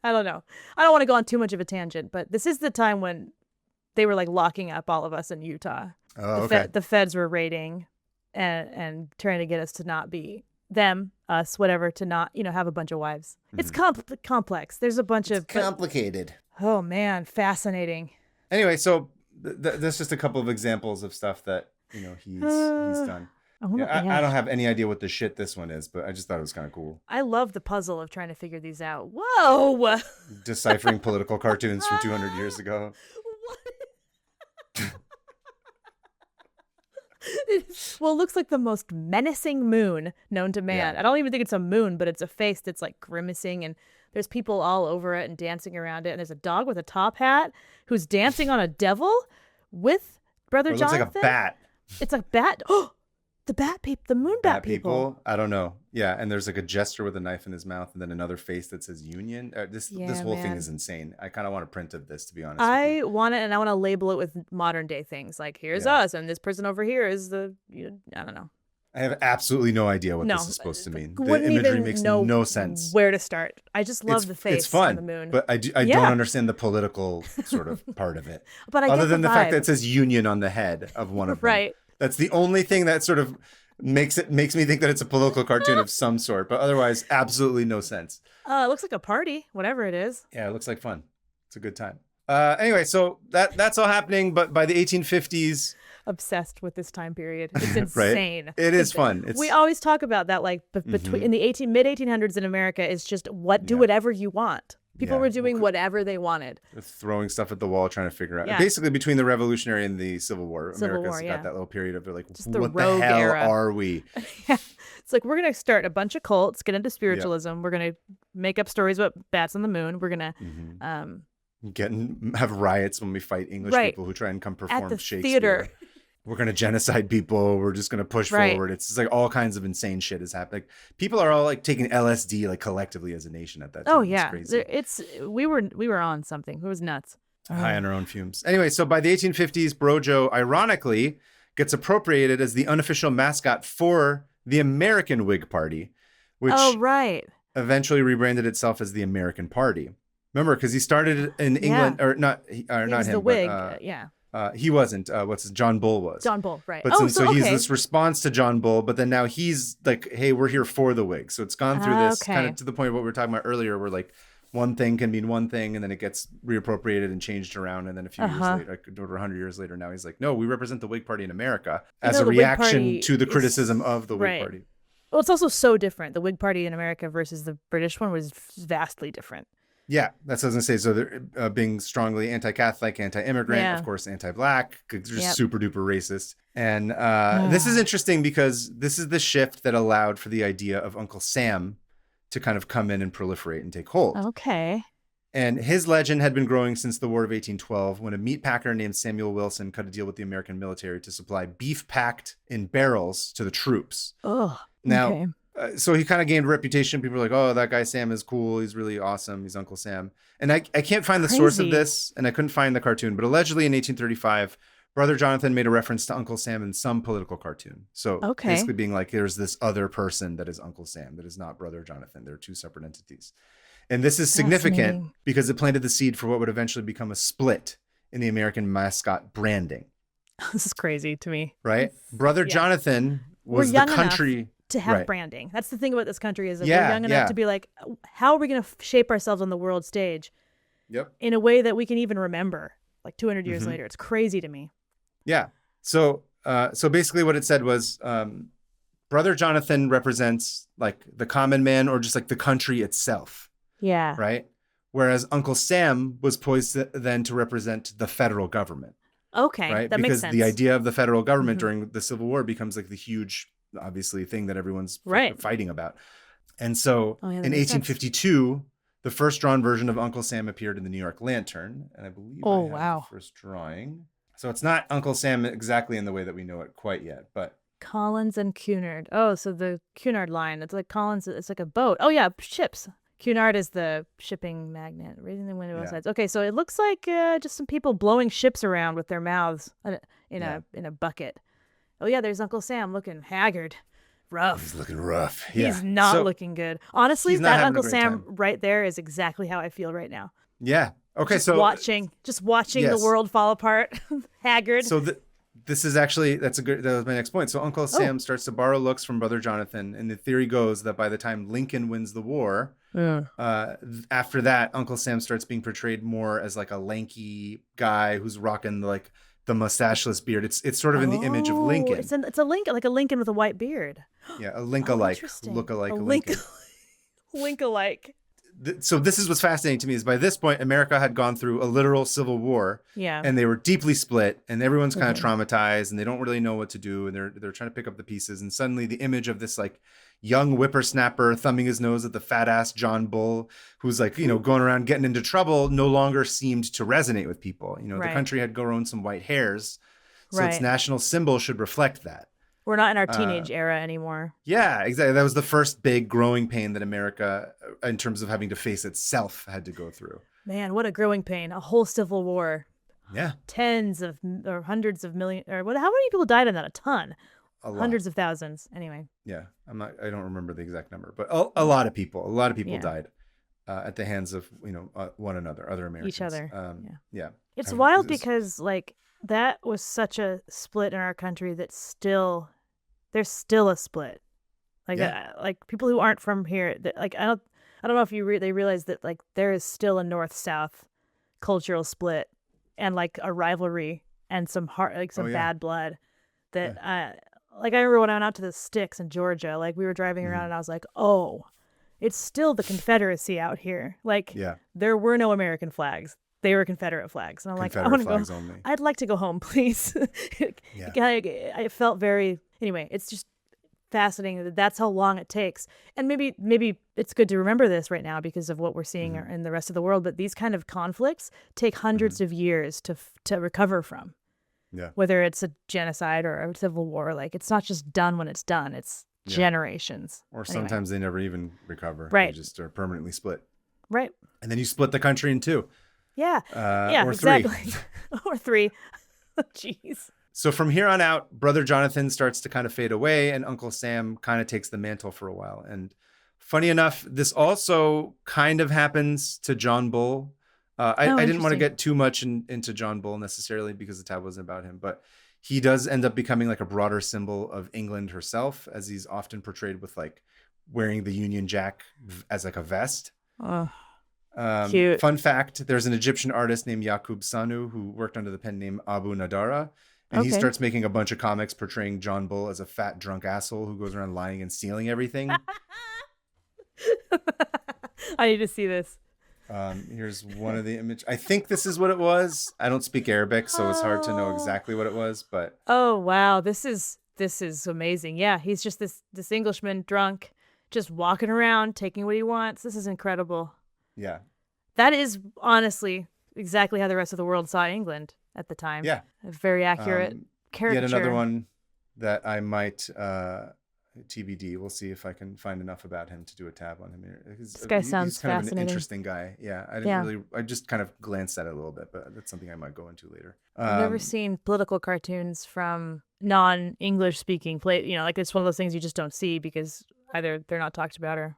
I don't know. I don't want to go on too much of a tangent, but this is the time when they were like locking up all of us in Utah. Oh, okay. The feds were raiding and trying to get us to not be them, us, whatever, to not, have a bunch of wives. It's complex. There's a bunch of complicated. Oh man, fascinating. Anyway, so that's just a couple of examples of stuff that he's done. I don't have any idea what the shit this one is, but I just thought it was kind of cool. I love the puzzle of trying to figure these out. Whoa! Deciphering political cartoons from 200 years ago. Well, it looks like the most menacing moon known to man. I don't even think it's a moon, but it's a face that's like grimacing, and there's people all over it and dancing around it. And there's a dog with a top hat who's dancing on a devil with Brother Jonathan. It looks like a bat. It's a bat. Oh, the bat people, the moon bat people. I don't know. Yeah, and there's like a jester with a knife in his mouth, and then another face that says Union. This whole thing is insane. I kind of want a print of this, to be honest. I want it, and I want to label it with modern day things like here's us, and this person over here is the. I don't know. I have absolutely no idea what this is supposed to mean. The imagery makes no sense. Where to start? I just love the face. It's fun, on the moon. but I don't understand the political sort of part of it. But other than the fact that it says Union on the head of one of them. Right. That's the only thing that sort of makes me think that it's a political cartoon of some sort. But otherwise, absolutely no sense. It looks like a party, whatever it is. Yeah, it looks like fun. It's a good time. Anyway, so that's all happening. But by the 1850s. Obsessed with this time period. It's insane. Right? It is fun. We always talk about that, like between in the mid 1800s in America is just do whatever you want. People were doing whatever they wanted. Throwing stuff at the wall, trying to figure out. Basically, between the Revolutionary and the Civil War, America's got that little period of like, just what the hell era. are we? It's like, we're going to start a bunch of cults, get into spiritualism. We're going to make up stories about bats on the moon. We're going to have riots when we fight English people who try and come perform at the Shakespeare. Theater. We're going to genocide people. We're just going to push forward. It's just like all kinds of insane shit is happening. People are all like taking LSD like collectively as a nation at that time. Oh yeah. It's crazy. We were on something. It was nuts. High on our own fumes. Anyway, so by the 1850s, Brojo ironically gets appropriated as the unofficial mascot for the American Whig Party, which eventually rebranded itself as the American Party. Remember, because he started in England, or not him, the Whig, he wasn't. John Bull was. John Bull, right. But so he's this response to John Bull, but then now he's like, hey, we're here for the Whigs. So it's gone through this kind of to the point of what we were talking about earlier, where like one thing can mean one thing and then it gets reappropriated and changed around. And then a few years later, like over 100 years later, now he's like, no, we represent the Whig Party in America as a reaction to the criticism of the Whig Party. Well, it's also so different. The Whig Party in America versus the British one was vastly different. Yeah, that's what I was going to say. So they're being strongly anti-Catholic, anti-immigrant, of course, anti-Black, just super duper racist. And this is interesting because this is the shift that allowed for the idea of Uncle Sam to kind of come in and proliferate and take hold. Okay. And his legend had been growing since the War of 1812 when a meat packer named Samuel Wilson cut a deal with the American military to supply beef packed in barrels to the troops. Oh, now, okay. So he kind of gained a reputation. People were like, oh, that guy Sam is cool. He's really awesome. He's Uncle Sam. And I can't find the source of this, and I couldn't find the cartoon. But allegedly in 1835, Brother Jonathan made a reference to Uncle Sam in some political cartoon. So basically being like, there's this other person that is Uncle Sam that is not Brother Jonathan. They're two separate entities. And this is significant because it planted the seed for what would eventually become a split in the American mascot branding. This is crazy to me. Right? Brother Jonathan was the country to have branding. That's the thing about this country is that we're young enough to be like, how are we going to shape ourselves on the world stage in a way that we can even remember like 200 years later? It's crazy to me. Yeah. So basically what it said was Brother Jonathan represents like the common man or just like the country itself. Yeah. Right. Whereas Uncle Sam was poised then to represent the federal government. Okay. Right. That makes sense. Because the idea of the federal government during the Civil War becomes like the huge, obviously, thing that everyone's fighting about. And so in 1852, the first drawn version of Uncle Sam appeared in the New York Lantern. And I believe the first drawing. So it's not Uncle Sam exactly in the way that we know it quite yet, but Collins and Cunard. Oh, so the Cunard line. It's like Collins. It's like a boat. Oh yeah, ships. Cunard is the shipping magnate, raising the wind on both sides. Okay, so it looks like just some people blowing ships around with their mouths in a bucket. Oh yeah, there's Uncle Sam looking haggard, rough. He's looking rough. He's not looking good. Honestly, that Uncle Sam right there is exactly how I feel right now. Yeah. Okay. Just watching the world fall apart, haggard. So this is actually that was my next point. So Uncle Sam starts to borrow looks from Brother Jonathan, and the theory goes that by the time Lincoln wins the war, after that, Uncle Sam starts being portrayed more as like a lanky guy who's rocking like the mustacheless beard. It's sort of in the image of Lincoln. It's a Lincoln, like a Lincoln with a white beard. Yeah, a Link-alike, look-alike, Lincoln. Link-alike. So this is what's fascinating to me is by this point, America had gone through a literal civil war. Yeah. And they were deeply split and everyone's kind of traumatized and they don't really know what to do. And they're trying to pick up the pieces. And suddenly the image of this like young whippersnapper thumbing his nose at the fat ass John Bull, who's like, going around getting into trouble, no longer seemed to resonate with people. The country had grown some white hairs. So its national symbol should reflect that. We're not in our teenage era anymore. Yeah, exactly. That was the first big growing pain that America, in terms of having to face itself, had to go through. Man, what a growing pain. A whole civil war. Yeah. Tens of or hundreds of million or what? How many people died in that? A ton. A lot. Hundreds of thousands. Anyway. Yeah, I don't remember the exact number, but a lot of people died at the hands of one another, other Americans. Each other. Yeah. It's wild because like that was such a split in our country that there's still a split. Like like people who aren't from here, like I don't know if they realize that like there is still a north-south cultural split and like a rivalry and some bad blood that like I remember when I went out to the sticks in Georgia, like we were driving around and I was like, oh, it's still the Confederacy out here. Like there were no American flags. They were Confederate flags. And I'm like, I want to go. Only. I'd like to go home, please. I felt anyway, it's just fascinating that that's how long it takes. And maybe it's good to remember this right now because of what we're seeing in the rest of the world. But these kind of conflicts take hundreds of years to recover from. Yeah. Whether it's a genocide or a civil war, like it's not just done when it's done. It's generations. Or sometimes they never even recover. Right. They just are permanently split. Right. And then you split the country in two. Yeah. Or exactly. three. Or three. Jeez. So from here on out, Brother Jonathan starts to kind of fade away and Uncle Sam kind of takes the mantle for a while. And funny enough, this also kind of happens to John Bull. I didn't want to get too much into John Bull necessarily because the tab wasn't about him, but he does end up becoming like a broader symbol of England herself, as he's often portrayed with like wearing the Union Jack as like a vest. Oh. Cute. Fun fact, there's an Egyptian artist named Yaqub Sanu who worked under the pen name Abu Nadara, and he starts making a bunch of comics portraying John Bull as a fat drunk asshole who goes around lying and stealing everything. I need to see this. Here's one of the images. I think this is what it was. I don't speak Arabic, so it's hard to know exactly what it was, but oh wow, this is amazing. Yeah, he's just this Englishman drunk, just walking around taking what he wants. This is incredible. Yeah. That is honestly exactly how the rest of the world saw England at the time. Yeah. A very accurate caricature. Yet another one that I might TBD. We'll see if I can find enough about him to do a tab on him here. This guy sounds he's kind fascinating. of an interesting guy. Yeah, I just kind of glanced at it a little bit, but that's something I might go into later. I've never seen political cartoons from non-English speaking like it's one of those things you just don't see because either they're not talked about or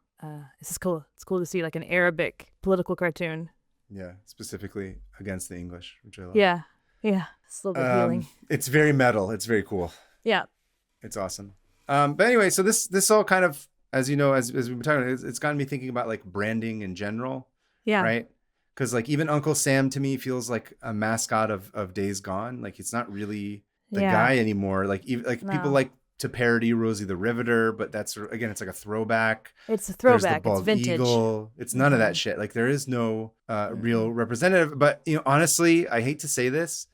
this is cool. It's cool to see like an Arabic political cartoon. Yeah, specifically against the English, which I love. Yeah. It's a little bit healing. It's very metal. It's very cool. Yeah. It's awesome. But anyway, so this all kind of, as you know, as we've been talking, it's gotten me thinking about like branding in general. Yeah. Right. Because like even Uncle Sam to me feels like a mascot of Days Gone. Like it's not really the guy anymore. Like even like people like to parody Rosie the Riveter, but that's again, it's like a throwback. It's a throwback. There's the It's vintage. Eagle. It's none of that shit. Like there is no real representative. But honestly, I hate to say this.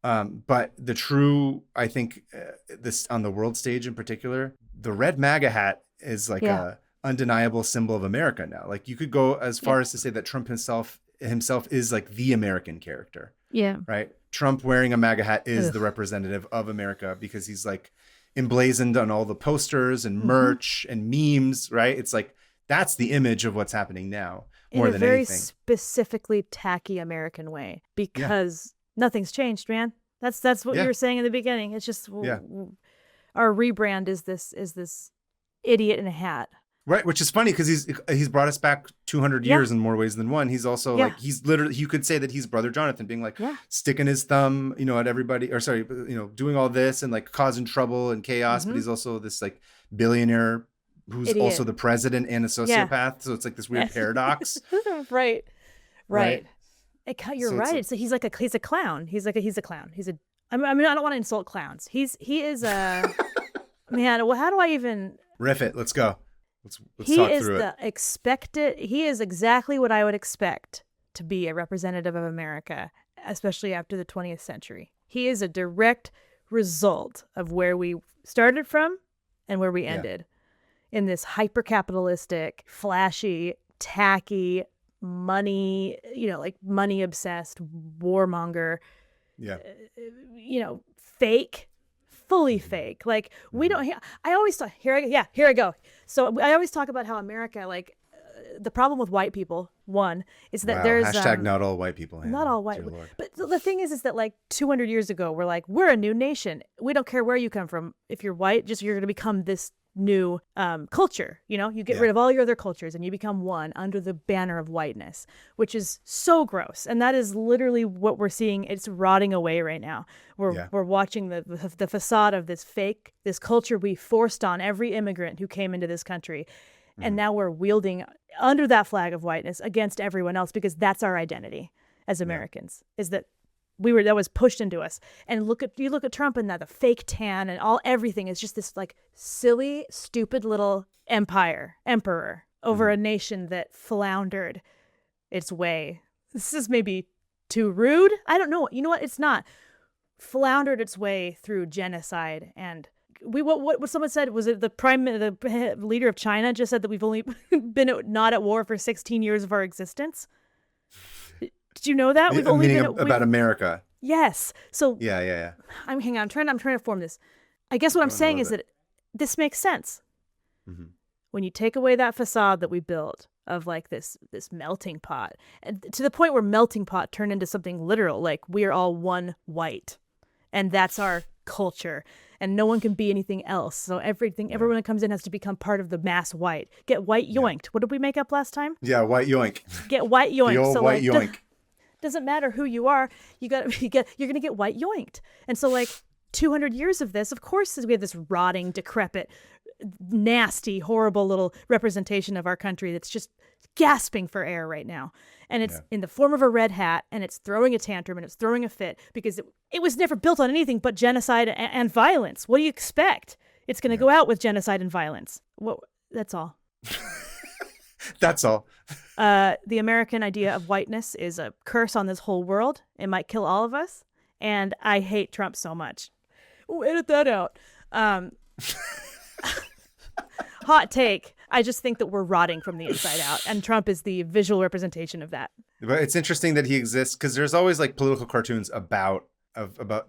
But the true, I think this on the world stage in particular, the red MAGA hat is like a undeniable symbol of America now. Like you could go as far as to say that Trump himself is like the American character. Yeah. Right. Trump wearing a MAGA hat is the representative of America because he's like emblazoned on all the posters and merch and memes. Right. It's like that's the image of what's happening now more than anything. In a very specifically tacky American way because nothing's changed, man. That's what you were saying in the beginning. It's just our rebrand is this idiot in a hat. Right, which is funny because he's brought us back 200 years in more ways than one. He's also like he's literally, you could say that he's Brother Jonathan, being like sticking his thumb, at everybody, or sorry, doing all this and like causing trouble and chaos. But he's also this like billionaire who's also the president and a sociopath. So it's like this weird paradox. Right. You're right. He's a clown. He's a clown. I don't want to insult clowns. He is a man. Well, how do I even riff it? Let's go. Let's he talk is through the it. Expected. He is exactly what I would expect to be a representative of America, especially after the 20th century. He is a direct result of where we started from and where we ended in this hyper-capitalistic, flashy, tacky, money, like money obsessed warmonger. Yeah. Fake, fully fake. Like we don't. I always talk. Here I go. So I always talk about how America, like the problem with white people. One is that there's hashtag not all white people. Not all white. But the thing is that like 200 years ago, we're a new nation. We don't care where you come from. If you're white, you're going to become this new culture. You get rid of all your other cultures and you become one under the banner of whiteness, which is so gross. And that is literally what we're seeing. It's rotting away right now. We're watching the facade of this culture we forced on every immigrant who came into this country. And now we're wielding under that flag of whiteness against everyone else because that's our identity as Americans, is that that was pushed into us. And you look at Trump and the fake tan and everything is just this like silly, stupid little emperor over a nation that floundered its way. This is maybe too rude. I don't know. You know what? It's not. Floundered its way through genocide. And what someone said, was it the leader of China just said that we've only been not at war for 16 years of our existence? Did you know that? About America. Yes. So yeah. I'm trying to form this. I guess what I'm saying is that this makes sense. Mm-hmm. When you take away that facade that we built of like this melting pot, and to the point where melting pot turned into something literal, like we are all one white, and that's our culture, and no one can be anything else. So everyone that comes in has to become part of the mass white. Get white yoinked. What did we make up last time? Yeah, white yoink. Get white yoinked. The old white yoink. Doesn't matter who you are, you're gonna get white yoinked. And so like 200 years of this, of course, we have this rotting, decrepit, nasty, horrible little representation of our country that's just gasping for air right now. And it's in the form of a red hat, and it's throwing a tantrum, and it's throwing a fit because it was never built on anything but genocide and violence. What do you expect? It's going to go out with genocide and violence. That's all. That's all. The American idea of whiteness is a curse on this whole world. It might kill all of us. And I hate Trump so much. Edit that out. Hot take. I just think that we're rotting from the inside out, and Trump is the visual representation of that. But it's interesting that he exists because there's always like political cartoons about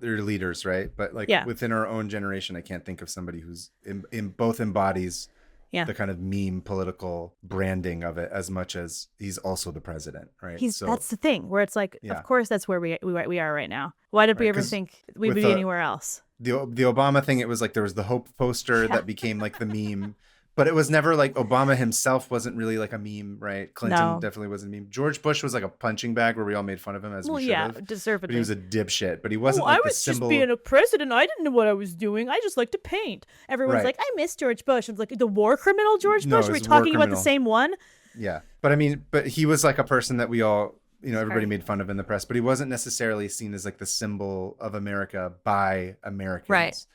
their leaders, right? But like within our own generation, I can't think of somebody who's in both embodies the kind of meme political branding of it as much as he's also the president, right? That's the thing where it's like, of course, that's where we are right now. Why did we ever think we'd be anywhere else? The Obama thing, it was like there was the hope poster that became like the meme. But it was never like Obama himself wasn't really like a meme, right? Clinton definitely wasn't a meme. George Bush was like a punching bag where we all made fun of him as we should have. Deservedly. But he was a dipshit. But he wasn't like the symbol. I was just being a president. I didn't know what I was doing. I just like to paint. Everyone's like, I miss George Bush. I was like, the war criminal George Bush? Are we talking about the same one? Yeah. But I mean, but he was like a person that we all, everybody made fun of in the press. But he wasn't necessarily seen as like the symbol of America by Americans.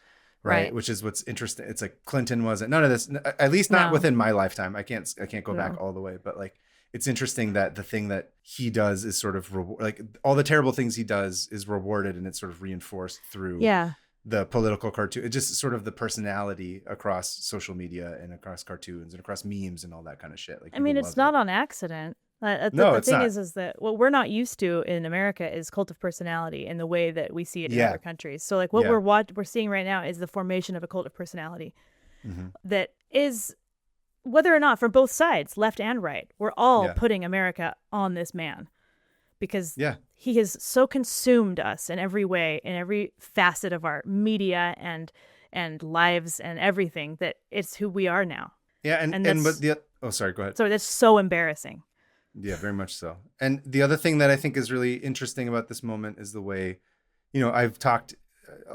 Right. Which is what's interesting. It's like Clinton wasn't, none of this, at least not within my lifetime. I can't go back all the way, but like, it's interesting that the thing that he does is sort of like all the terrible things he does is rewarded, and it's sort of reinforced through the political cartoon. It's just sort of the personality across social media and across cartoons and across memes and all that kind of shit. Like, I mean, it's not on accident. The thing is that what we're not used to in America is cult of personality in the way that we see it in other countries. So like what we're seeing right now is the formation of a cult of personality that is, whether or not from both sides, left and right, we're all putting America on this man because he has so consumed us in every way, in every facet of our media and lives and everything, that it's who we are now. Yeah. Sorry, go ahead. So that's so embarrassing. Yeah, very much so. And the other thing that I think is really interesting about this moment is the way, I've talked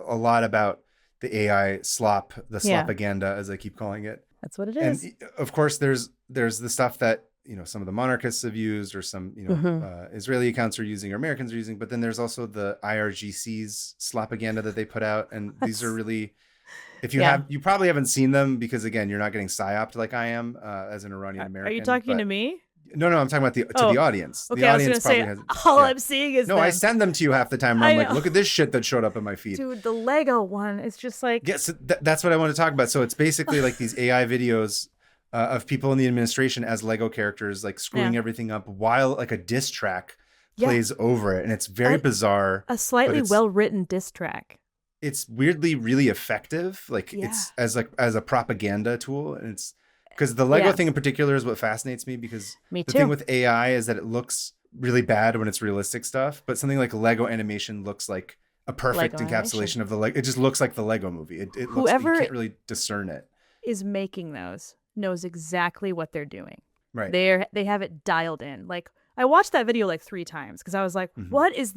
a lot about the AI slop, the slopaganda, as I keep calling it. That's what it is. And of course, there's the stuff that, some of the monarchists have used, or some, Israeli accounts are using, or Americans are using. But then there's also the IRGC's slopaganda that they put out. And these are really, if you you probably haven't seen them because, again, you're not getting psyoped like I am as an Iranian American. Are you talking to me? No, I'm talking about the audience. Okay, the audience I was going to say, all I'm seeing is I send them to you half the time. And I'm like, look at this shit that showed up in my feed. Dude, the Lego one, it's just like... Yes, that's what I want to talk about. So it's basically like these AI videos of people in the administration as Lego characters, like screwing everything up while like a diss track plays over it. And it's very bizarre. A slightly well-written diss track. It's weirdly really effective. Like it's as a propaganda tool. And it's... Because the Lego thing in particular is what fascinates me, because the thing with AI is that it looks really bad when it's realistic stuff, but something like Lego animation looks like a perfect encapsulation of the Lego. It just looks like the Lego movie. It looks, you can't really discern it. Is making those knows exactly what they're doing. Right. They have it dialed in. Like, I watched that video like 3 times because I was like, what is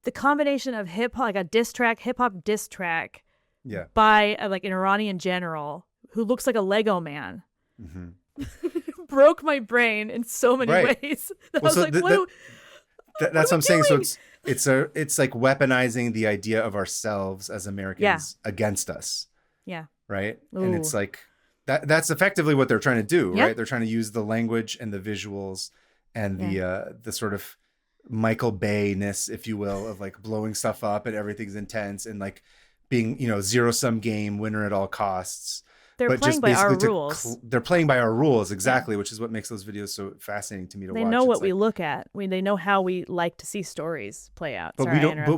the combination of hip hop, like a hip hop diss track by like an Iranian general who looks like a Lego man, broke my brain in so many ways. I was like, that's what I'm saying. So it's like weaponizing the idea of ourselves as Americans against us. Yeah. Right. Ooh. And it's like that's effectively what they're trying to do. Right. They're trying to use the language and the visuals and the sort of Michael Bay-ness, if you will, of like blowing stuff up and everything's intense and like being, zero-sum game, winner at all costs. They're playing by our rules. They're playing by our rules, exactly, which is what makes those videos so fascinating to me to watch. They know what we look at. They know how we like to see stories play out. But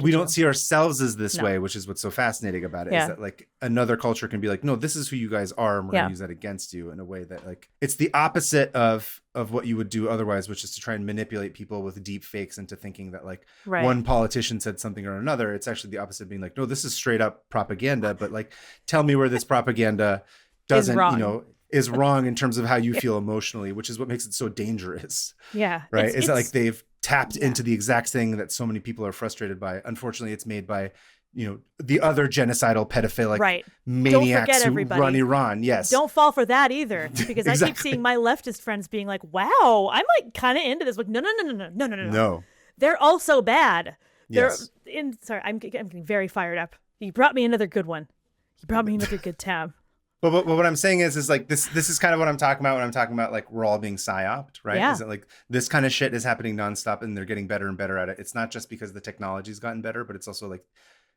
we don't see ourselves as this way, which is what's so fascinating about it. Is that like another culture can be like, no, this is who you guys are, and we're going to use that against you in a way that like it's the opposite of what you would do otherwise, which is to try and manipulate people with deep fakes into thinking that like one politician said something or another. It's actually the opposite, being like, no, this is straight up propaganda, but like tell me where this propaganda is wrong in terms of how you feel emotionally, which is what makes it so dangerous. Yeah. Right. Is that like they've tapped into the exact thing that so many people are frustrated by. Unfortunately, it's made by, the other genocidal pedophilic maniacs who run Iran. Yes. Don't fall for that either. Because I keep seeing my leftist friends being like, wow, I'm like kind of into this. Like, no. They're also bad. Yes. Sorry, I'm getting very fired up. You brought me another good one. You brought me another good tab. But what I'm saying is like this is kind of what I'm talking about when I'm talking about like we're all being psyoped, right? Yeah. Is that like this kind of shit is happening nonstop and they're getting better and better at it. It's not just because the technology's gotten better, but it's also like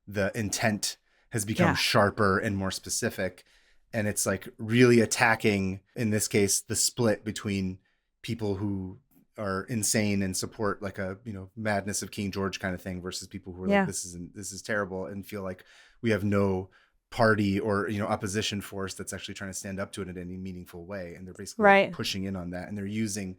the intent has become sharper and more specific. And it's like really attacking, in this case, the split between people who are insane and support like a, madness of King George kind of thing versus people who are like, this is terrible, and feel like we have no party or, opposition force that's actually trying to stand up to it in any meaningful way. And they're basically like, pushing in on that. And they're using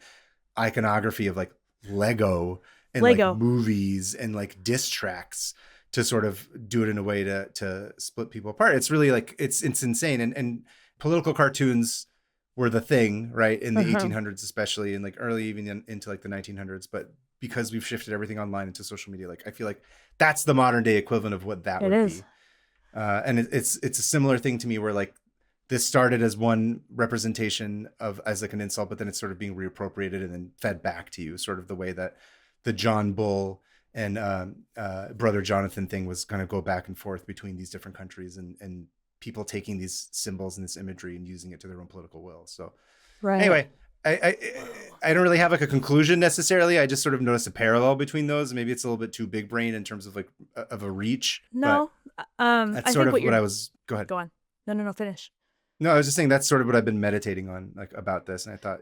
iconography of like Lego and like movies and like diss tracks to sort of do it in a way to split people apart. It's really like, it's insane. And political cartoons were the thing, right? In the 1800s, especially, and like early, even into like the 1900s. But because we've shifted everything online into social media, like I feel like that's the modern day equivalent of what that would be. And it's a similar thing to me, where like this started as one representation as like an insult, but then it's sort of being reappropriated and then fed back to you, sort of the way that the John Bull and Brother Jonathan thing was going to go back and forth between these different countries and people taking these symbols and this imagery and using it to their own political will. So anyway, I don't really have like a conclusion necessarily. I just sort of noticed a parallel between those. Maybe it's a little bit too big brain in terms of like of a reach. No, that's sort of what I was. Go ahead. Go on. No, finish. No, I was just saying that's sort of what I've been meditating on, like about this. And I thought,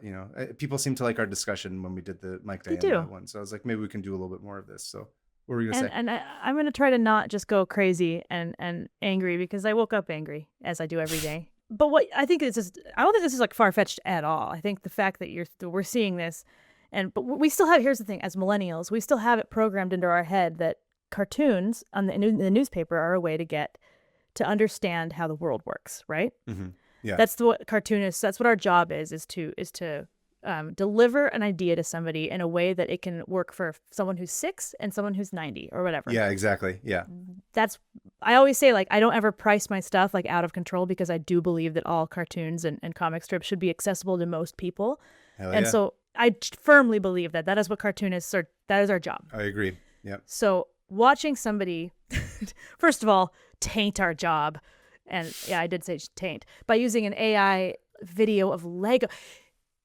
people seem to like our discussion when we did the Mike Diana one. So I was like, maybe we can do a little bit more of this. So what were you gonna say? And I'm gonna try to not just go crazy and angry, because I woke up angry, as I do every day. But what I think is just, I don't think this is like far-fetched at all. I think the fact that we're seeing this, but we still have, here's the thing, as millennials, we still have it programmed into our head that cartoons in the newspaper are a way to understand how the world works, right? Mm-hmm. Yeah. That's what cartoonists, that's what our job is to deliver an idea to somebody in a way that it can work for someone who's 6 and someone who's 90 or whatever. Yeah, exactly. Yeah. I always say, like, I don't ever price my stuff like out of control, because I do believe that all cartoons and comic strips should be accessible to most people. So I firmly believe that is what cartoonists are, that is our job. I agree. Yeah. So watching somebody, first of all, taint our job. And yeah, I did say taint by using an AI video of Lego.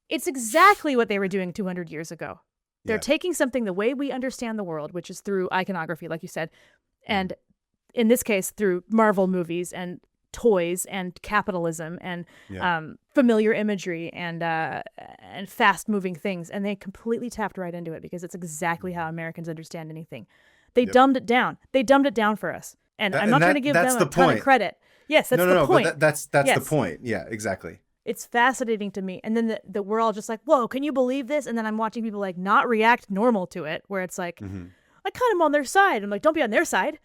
It's exactly what they were doing 200 years ago. They're taking something, the way we understand the world, which is through iconography, like you said, and in this case, through Marvel movies and toys and capitalism and familiar imagery and fast-moving things. And they completely tapped right into it, because it's exactly how Americans understand anything. They dumbed it down. They dumbed it down for us. And I'm not trying to give them a ton of credit. Yes, that's the point. But that's the point. Yeah, exactly. It's fascinating to me. And then we're all just like, whoa, can you believe this? And then I'm watching people like not react normal to it, where it's like, I kind of on their side. I'm like, don't be on their side.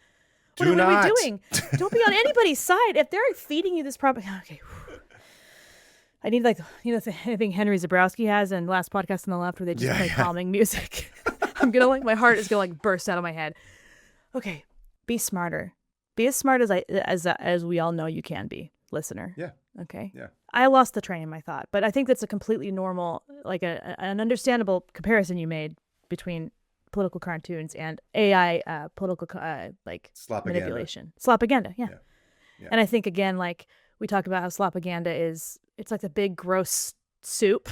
What are we doing? Don't be on anybody's side. If they're feeding you this propaganda, okay. I need like, the thing Henry Zabrowski has in Last Podcast on the Left, where they just play calming music. I'm going to my heart is going to like burst out of my head. Okay. Be smarter. Be as smart as we all know you can be, listener. Yeah. Okay. Yeah. I lost the train in my thought, but I think that's a completely normal, like an understandable comparison you made between political cartoons and AI political manipulation. Slopaganda. Yeah. And I think, again, like we talk about how slopaganda it's like the big gross soup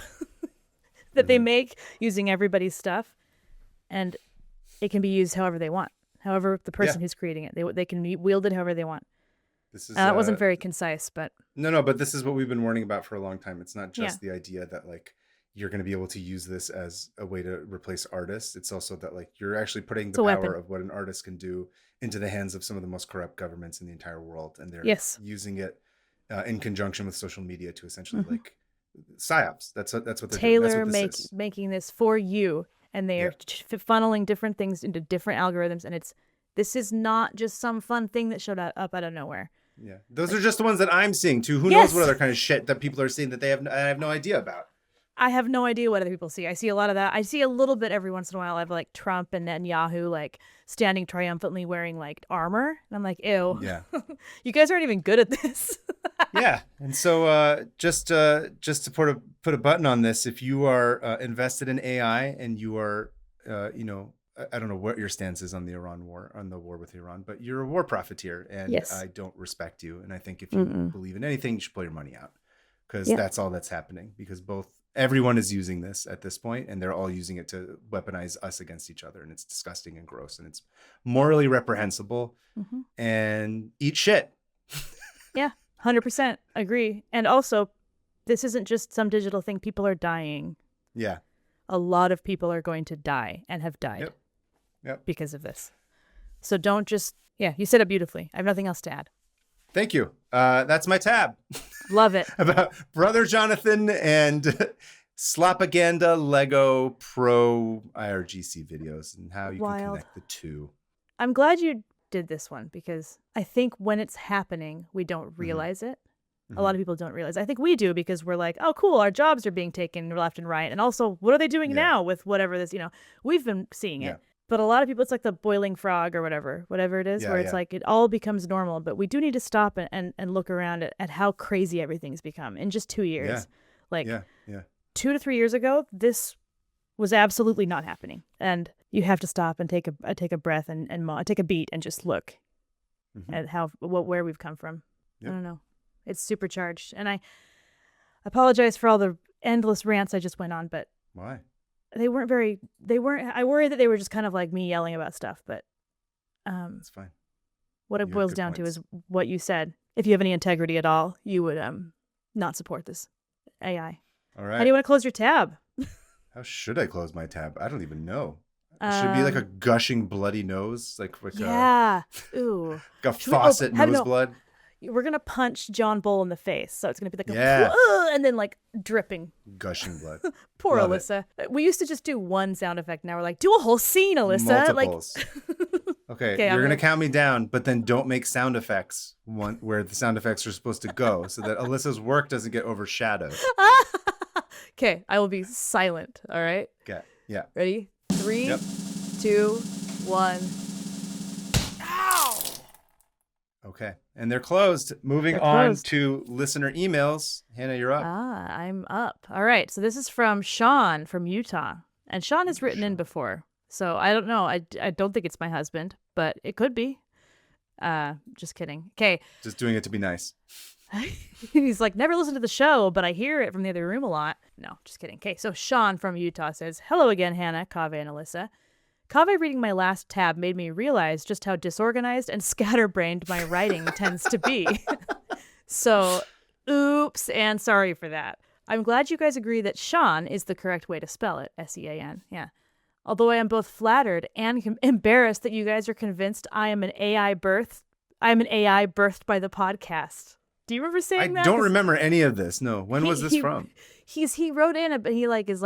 that they make using everybody's stuff, and it can be used however they want. However, the person who's creating it, they can wield it however they want. That wasn't very concise, but no, but this is what we've been warning about for a long time. It's not just the idea that like you're going to be able to use this as a way to replace artists. It's also that like you're actually putting the power of what an artist can do into the hands of some of the most corrupt governments in the entire world, and they're using it in conjunction with social media to essentially like psyops. That's what they're doing. Making this for you. And they are funneling different things into different algorithms. And this is not just some fun thing that showed up out of nowhere. Yeah. Those are just the ones that I'm seeing too. Who knows what other kind of shit that people are seeing that I have no idea about. I have no idea what other people see. I see a lot of that. I see a little bit every once in a while. I have like Trump and Netanyahu like standing triumphantly wearing like armor. And I'm like, ew. Yeah. You guys aren't even good at this. Yeah. And so just to put a button on this, if you are invested in AI and you are, I don't know what your stance is on the war with Iran, but you're a war profiteer, and I don't respect you. And I think if you believe in anything, you should pull your money out, because that's all that's happening, because everyone is using this at this point, and they're all using it to weaponize us against each other. And it's disgusting and gross, and it's morally reprehensible, and eat shit. Yeah. 100% agree. And also, this isn't just some digital thing. People are dying. Yeah. A lot of people are going to die and have died because of this. So don't just, you said it beautifully. I have nothing else to add. Thank you. That's my tab. Love it. About Brother Jonathan and Slopaganda Lego Pro IRGC videos and how you can connect the two. I'm glad you did this one because I think when it's happening, we don't realize it. A lot of people don't realize. I think we do because we're like, oh, cool, our jobs are being taken left and right. And also, what are they doing now with whatever this, we've been seeing it. But a lot of people, it's like the boiling frog or whatever it is, where it's like it all becomes normal. But we do need to stop and look around at how crazy everything's become in just 2 years. 2 to 3 years ago, this was absolutely not happening. And you have to stop and take a breath and take a beat and just look at where we've come from. I don't know. It's supercharged. And I apologize for all the endless rants I just went on, but why? I worry that they were just kind of like me yelling about stuff, but it's fine. What it boils down to is what you said. If you have any integrity at all, you would not support this AI. All right. How do you want to close your tab? How should I close my tab? I don't even know. It should be like a gushing bloody nose, ooh, like a faucet nose blood. We're going to punch John Bull in the face. So it's going to be like and then like dripping. Gushing blood. Poor Love Alyssa. We used to just do one sound effect. Now we're like, do a whole scene, Alyssa. Multiples. Okay, you're going to count me down, but then don't make sound effects where the sound effects are supposed to go so that Alyssa's work doesn't get overshadowed. Okay, I will be silent. All right? Okay, yeah. Ready? 3, 2, 1. Okay. And they're closed. Moving on to listener emails. Hannah, you're up. I'm up. All right. So this is from Sean from Utah. And Sean has written in before. So I don't know. I don't think it's my husband, but it could be. Just kidding. Okay. Just doing it to be nice. He's like, never listened to the show, but I hear it from the other room a lot. No, just kidding. Okay. So Sean from Utah says, hello again, Hannah, Kaveh, and Alyssa. Kaveh reading my last tab made me realize just how disorganized and scatterbrained my writing tends to be. So, oops, and sorry for that. I'm glad you guys agree that Sean is the correct way to spell it, S-E-A-N. Yeah. Although I am both flattered and embarrassed that you guys are convinced I am an AI birthed by the podcast. Do you remember saying that? I don't remember any of this. No. When was this from? He wrote in, but he is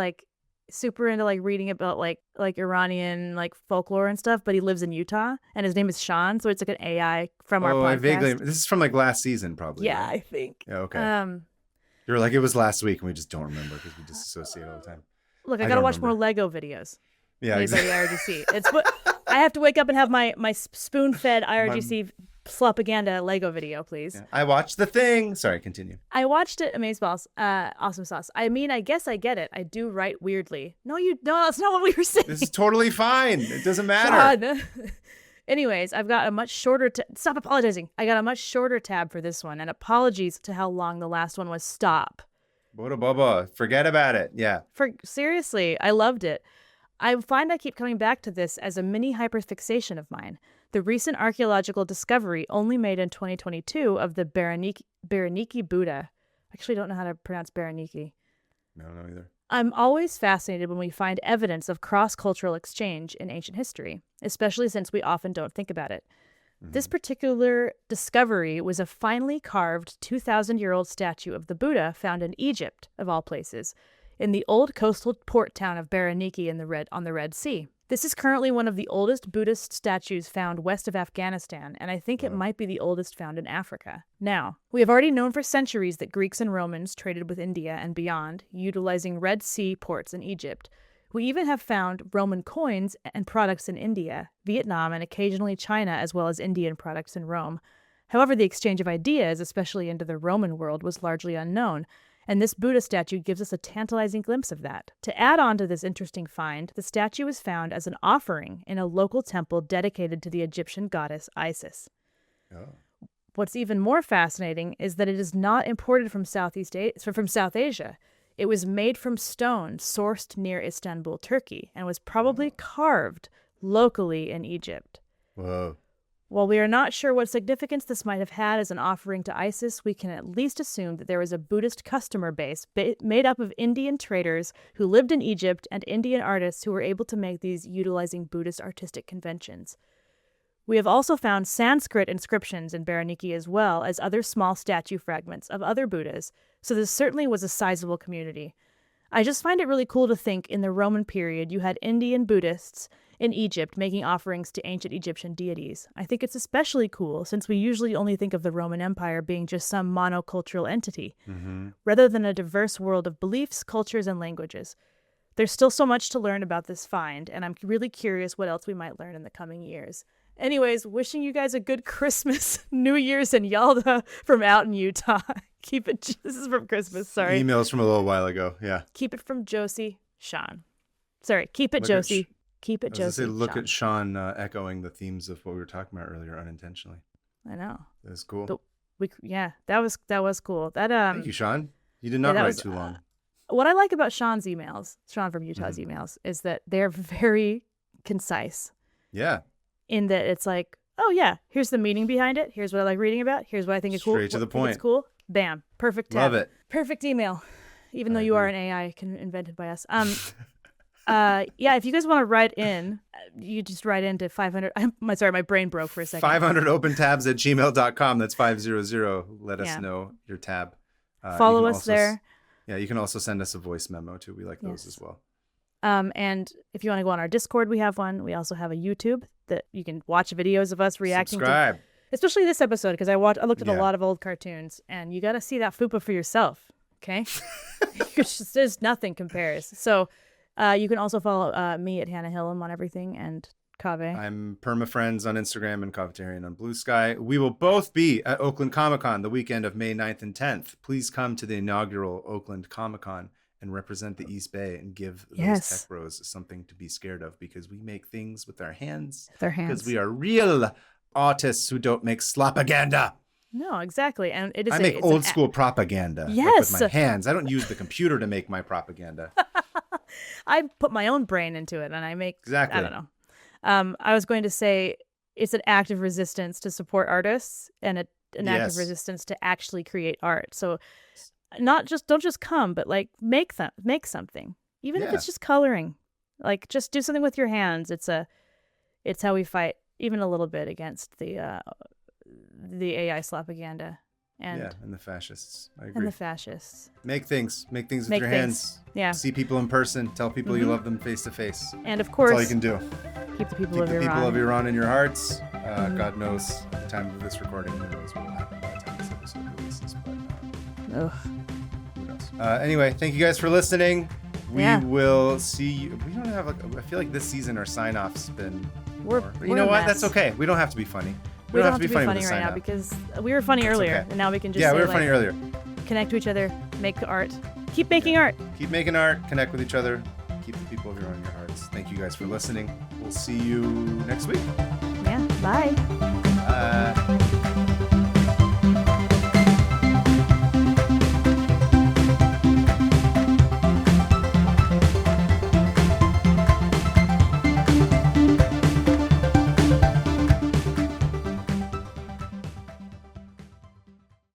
super into reading about like Iranian folklore and stuff, but he lives in Utah and his name is Sean, so it's like an AI from our podcast. This is from last season probably. Yeah, right? I think. Yeah, okay. You were like, it was last week and we just don't remember because we just associate all the time. Look, I gotta watch more Lego videos. Yeah, exactly. IRGC. It's what I have to wake up and have my spoon-fed IRGC Slopaganda Lego video, please. Yeah. I watched The Thing. Sorry, continue. I watched it. Amazeballs. Awesome sauce. I mean, I guess I get it. I do write weirdly. No, that's not what we were saying. This is totally fine. It doesn't matter. Anyways, I've got a much shorter... Stop apologizing. I got a much shorter tab for this one, and apologies to how long the last one was. Stop. Boba. Forget about it. Yeah. Seriously, I loved it. I find I keep coming back to this as a mini hyperfixation of mine. The recent archaeological discovery, only made in 2022, of the Berenike Buddha. I actually don't know how to pronounce Berenike. No, either. I'm always fascinated when we find evidence of cross-cultural exchange in ancient history, especially since we often don't think about it. Mm-hmm. This particular discovery was a finely carved 2,000-year-old statue of the Buddha found in Egypt, of all places, in the old coastal port town of Berenike on the Red Sea. This is currently one of the oldest Buddhist statues found west of Afghanistan, and I think it might be the oldest found in Africa. Now, we have already known for centuries that Greeks and Romans traded with India and beyond, utilizing Red Sea ports in Egypt. We even have found Roman coins and products in India, Vietnam, and occasionally China, as well as Indian products in Rome. However, the exchange of ideas, especially into the Roman world, was largely unknown, and this Buddha statue gives us a tantalizing glimpse of that. To add on to this interesting find, the statue was found as an offering in a local temple dedicated to the Egyptian goddess Isis. Oh. What's even more fascinating is that it is not imported from South Asia. It was made from stone sourced near Istanbul, Turkey, and was probably carved locally in Egypt. Whoa. While we are not sure what significance this might have had as an offering to Isis, we can at least assume that there was a Buddhist customer base made up of Indian traders who lived in Egypt and Indian artists who were able to make these utilizing Buddhist artistic conventions. We have also found Sanskrit inscriptions in Berenike as well as other small statue fragments of other Buddhas, so this certainly was a sizable community. I just find it really cool to think in the Roman period you had Indian Buddhists in Egypt making offerings to ancient Egyptian deities. I think it's especially cool since we usually only think of the Roman Empire being just some monocultural entity, rather than a diverse world of beliefs, cultures, and languages. There's still so much to learn about this find, and I'm really curious what else we might learn in the coming years. Anyways, wishing you guys a good Christmas, New Year's, and Yalda from out in Utah. Keep it. This is from Christmas. Sorry. Emails from a little while ago. Yeah. Keep it from Josie, Sean. Sorry. Keep it, Josie. Keep it, Josie. Look Sean. at Sean echoing the themes of what we were talking about earlier unintentionally. I know. That was cool. That was cool. Thank you, Sean. You did not write too long. What I like about Sean's emails, Sean from Utah's emails, is that they're very concise. Yeah. In that it's like, oh yeah, here's the meaning behind it. Here's what I like reading about. Here's what I think is cool. Straight to the point. It's cool. Bam. Perfect tab. Love it. Perfect email. Even though you are an AI invented by us. Yeah, if you guys want to write in, you just write into 500. Sorry, my brain broke for a second. 500opentabs@gmail.com. That's 500. Let us know your tab. Follow us there. Yeah, you can also send us a voice memo too. We like those as well. And if you want to go on our Discord, we have one. We also have a YouTube that you can watch videos of us reacting Subscribe. to. Especially this episode, because I looked at a lot of old cartoons, and you got to see that fupa for yourself, okay? There's nothing compares. So you can also follow me at Hannah Hillam on everything, and Kaveh. I'm PermaFriends on Instagram and Taherian on Blue Sky. We will both be at Oakland Comic Con the weekend of May 9th and 10th. Please come to the inaugural Oakland Comic Con and represent the East Bay and give those tech bros something to be scared of, because we make things with our hands. Because we are real artists who don't make slopaganda. No, exactly. And it is I make old school propaganda. Yes. Like with my hands. I don't use the computer to make my propaganda. I put my own brain into it, and I make... Exactly. I don't know. I was going to say it's an act of resistance to support artists and an act of resistance to actually create art. So don't just come, but like make something, even if it's just coloring. Like just do something with your hands. It's how we fight even a little bit against the AI slopaganda. And the fascists. I agree. And the fascists. Make things with your hands. Yeah. See people in person. Tell people you love them face to face. And of course, that's all you can do. Keep the people of Iran in your hearts. God knows at the time of this recording. Who knows what will happen by the time this episode releases? But who knows? Anyway, thank you guys for listening. We will see you. We don't have I feel like this season our sign-off's been. You know what? That's okay. We don't have to be funny. We don't have to be funny right now because we were funny earlier, and now we can just we were funny earlier. Connect to each other, make art, keep making art. Keep making art, connect with each other, keep the people of your own in your hearts. Thank you guys for listening. We'll see you next week. Yeah, bye.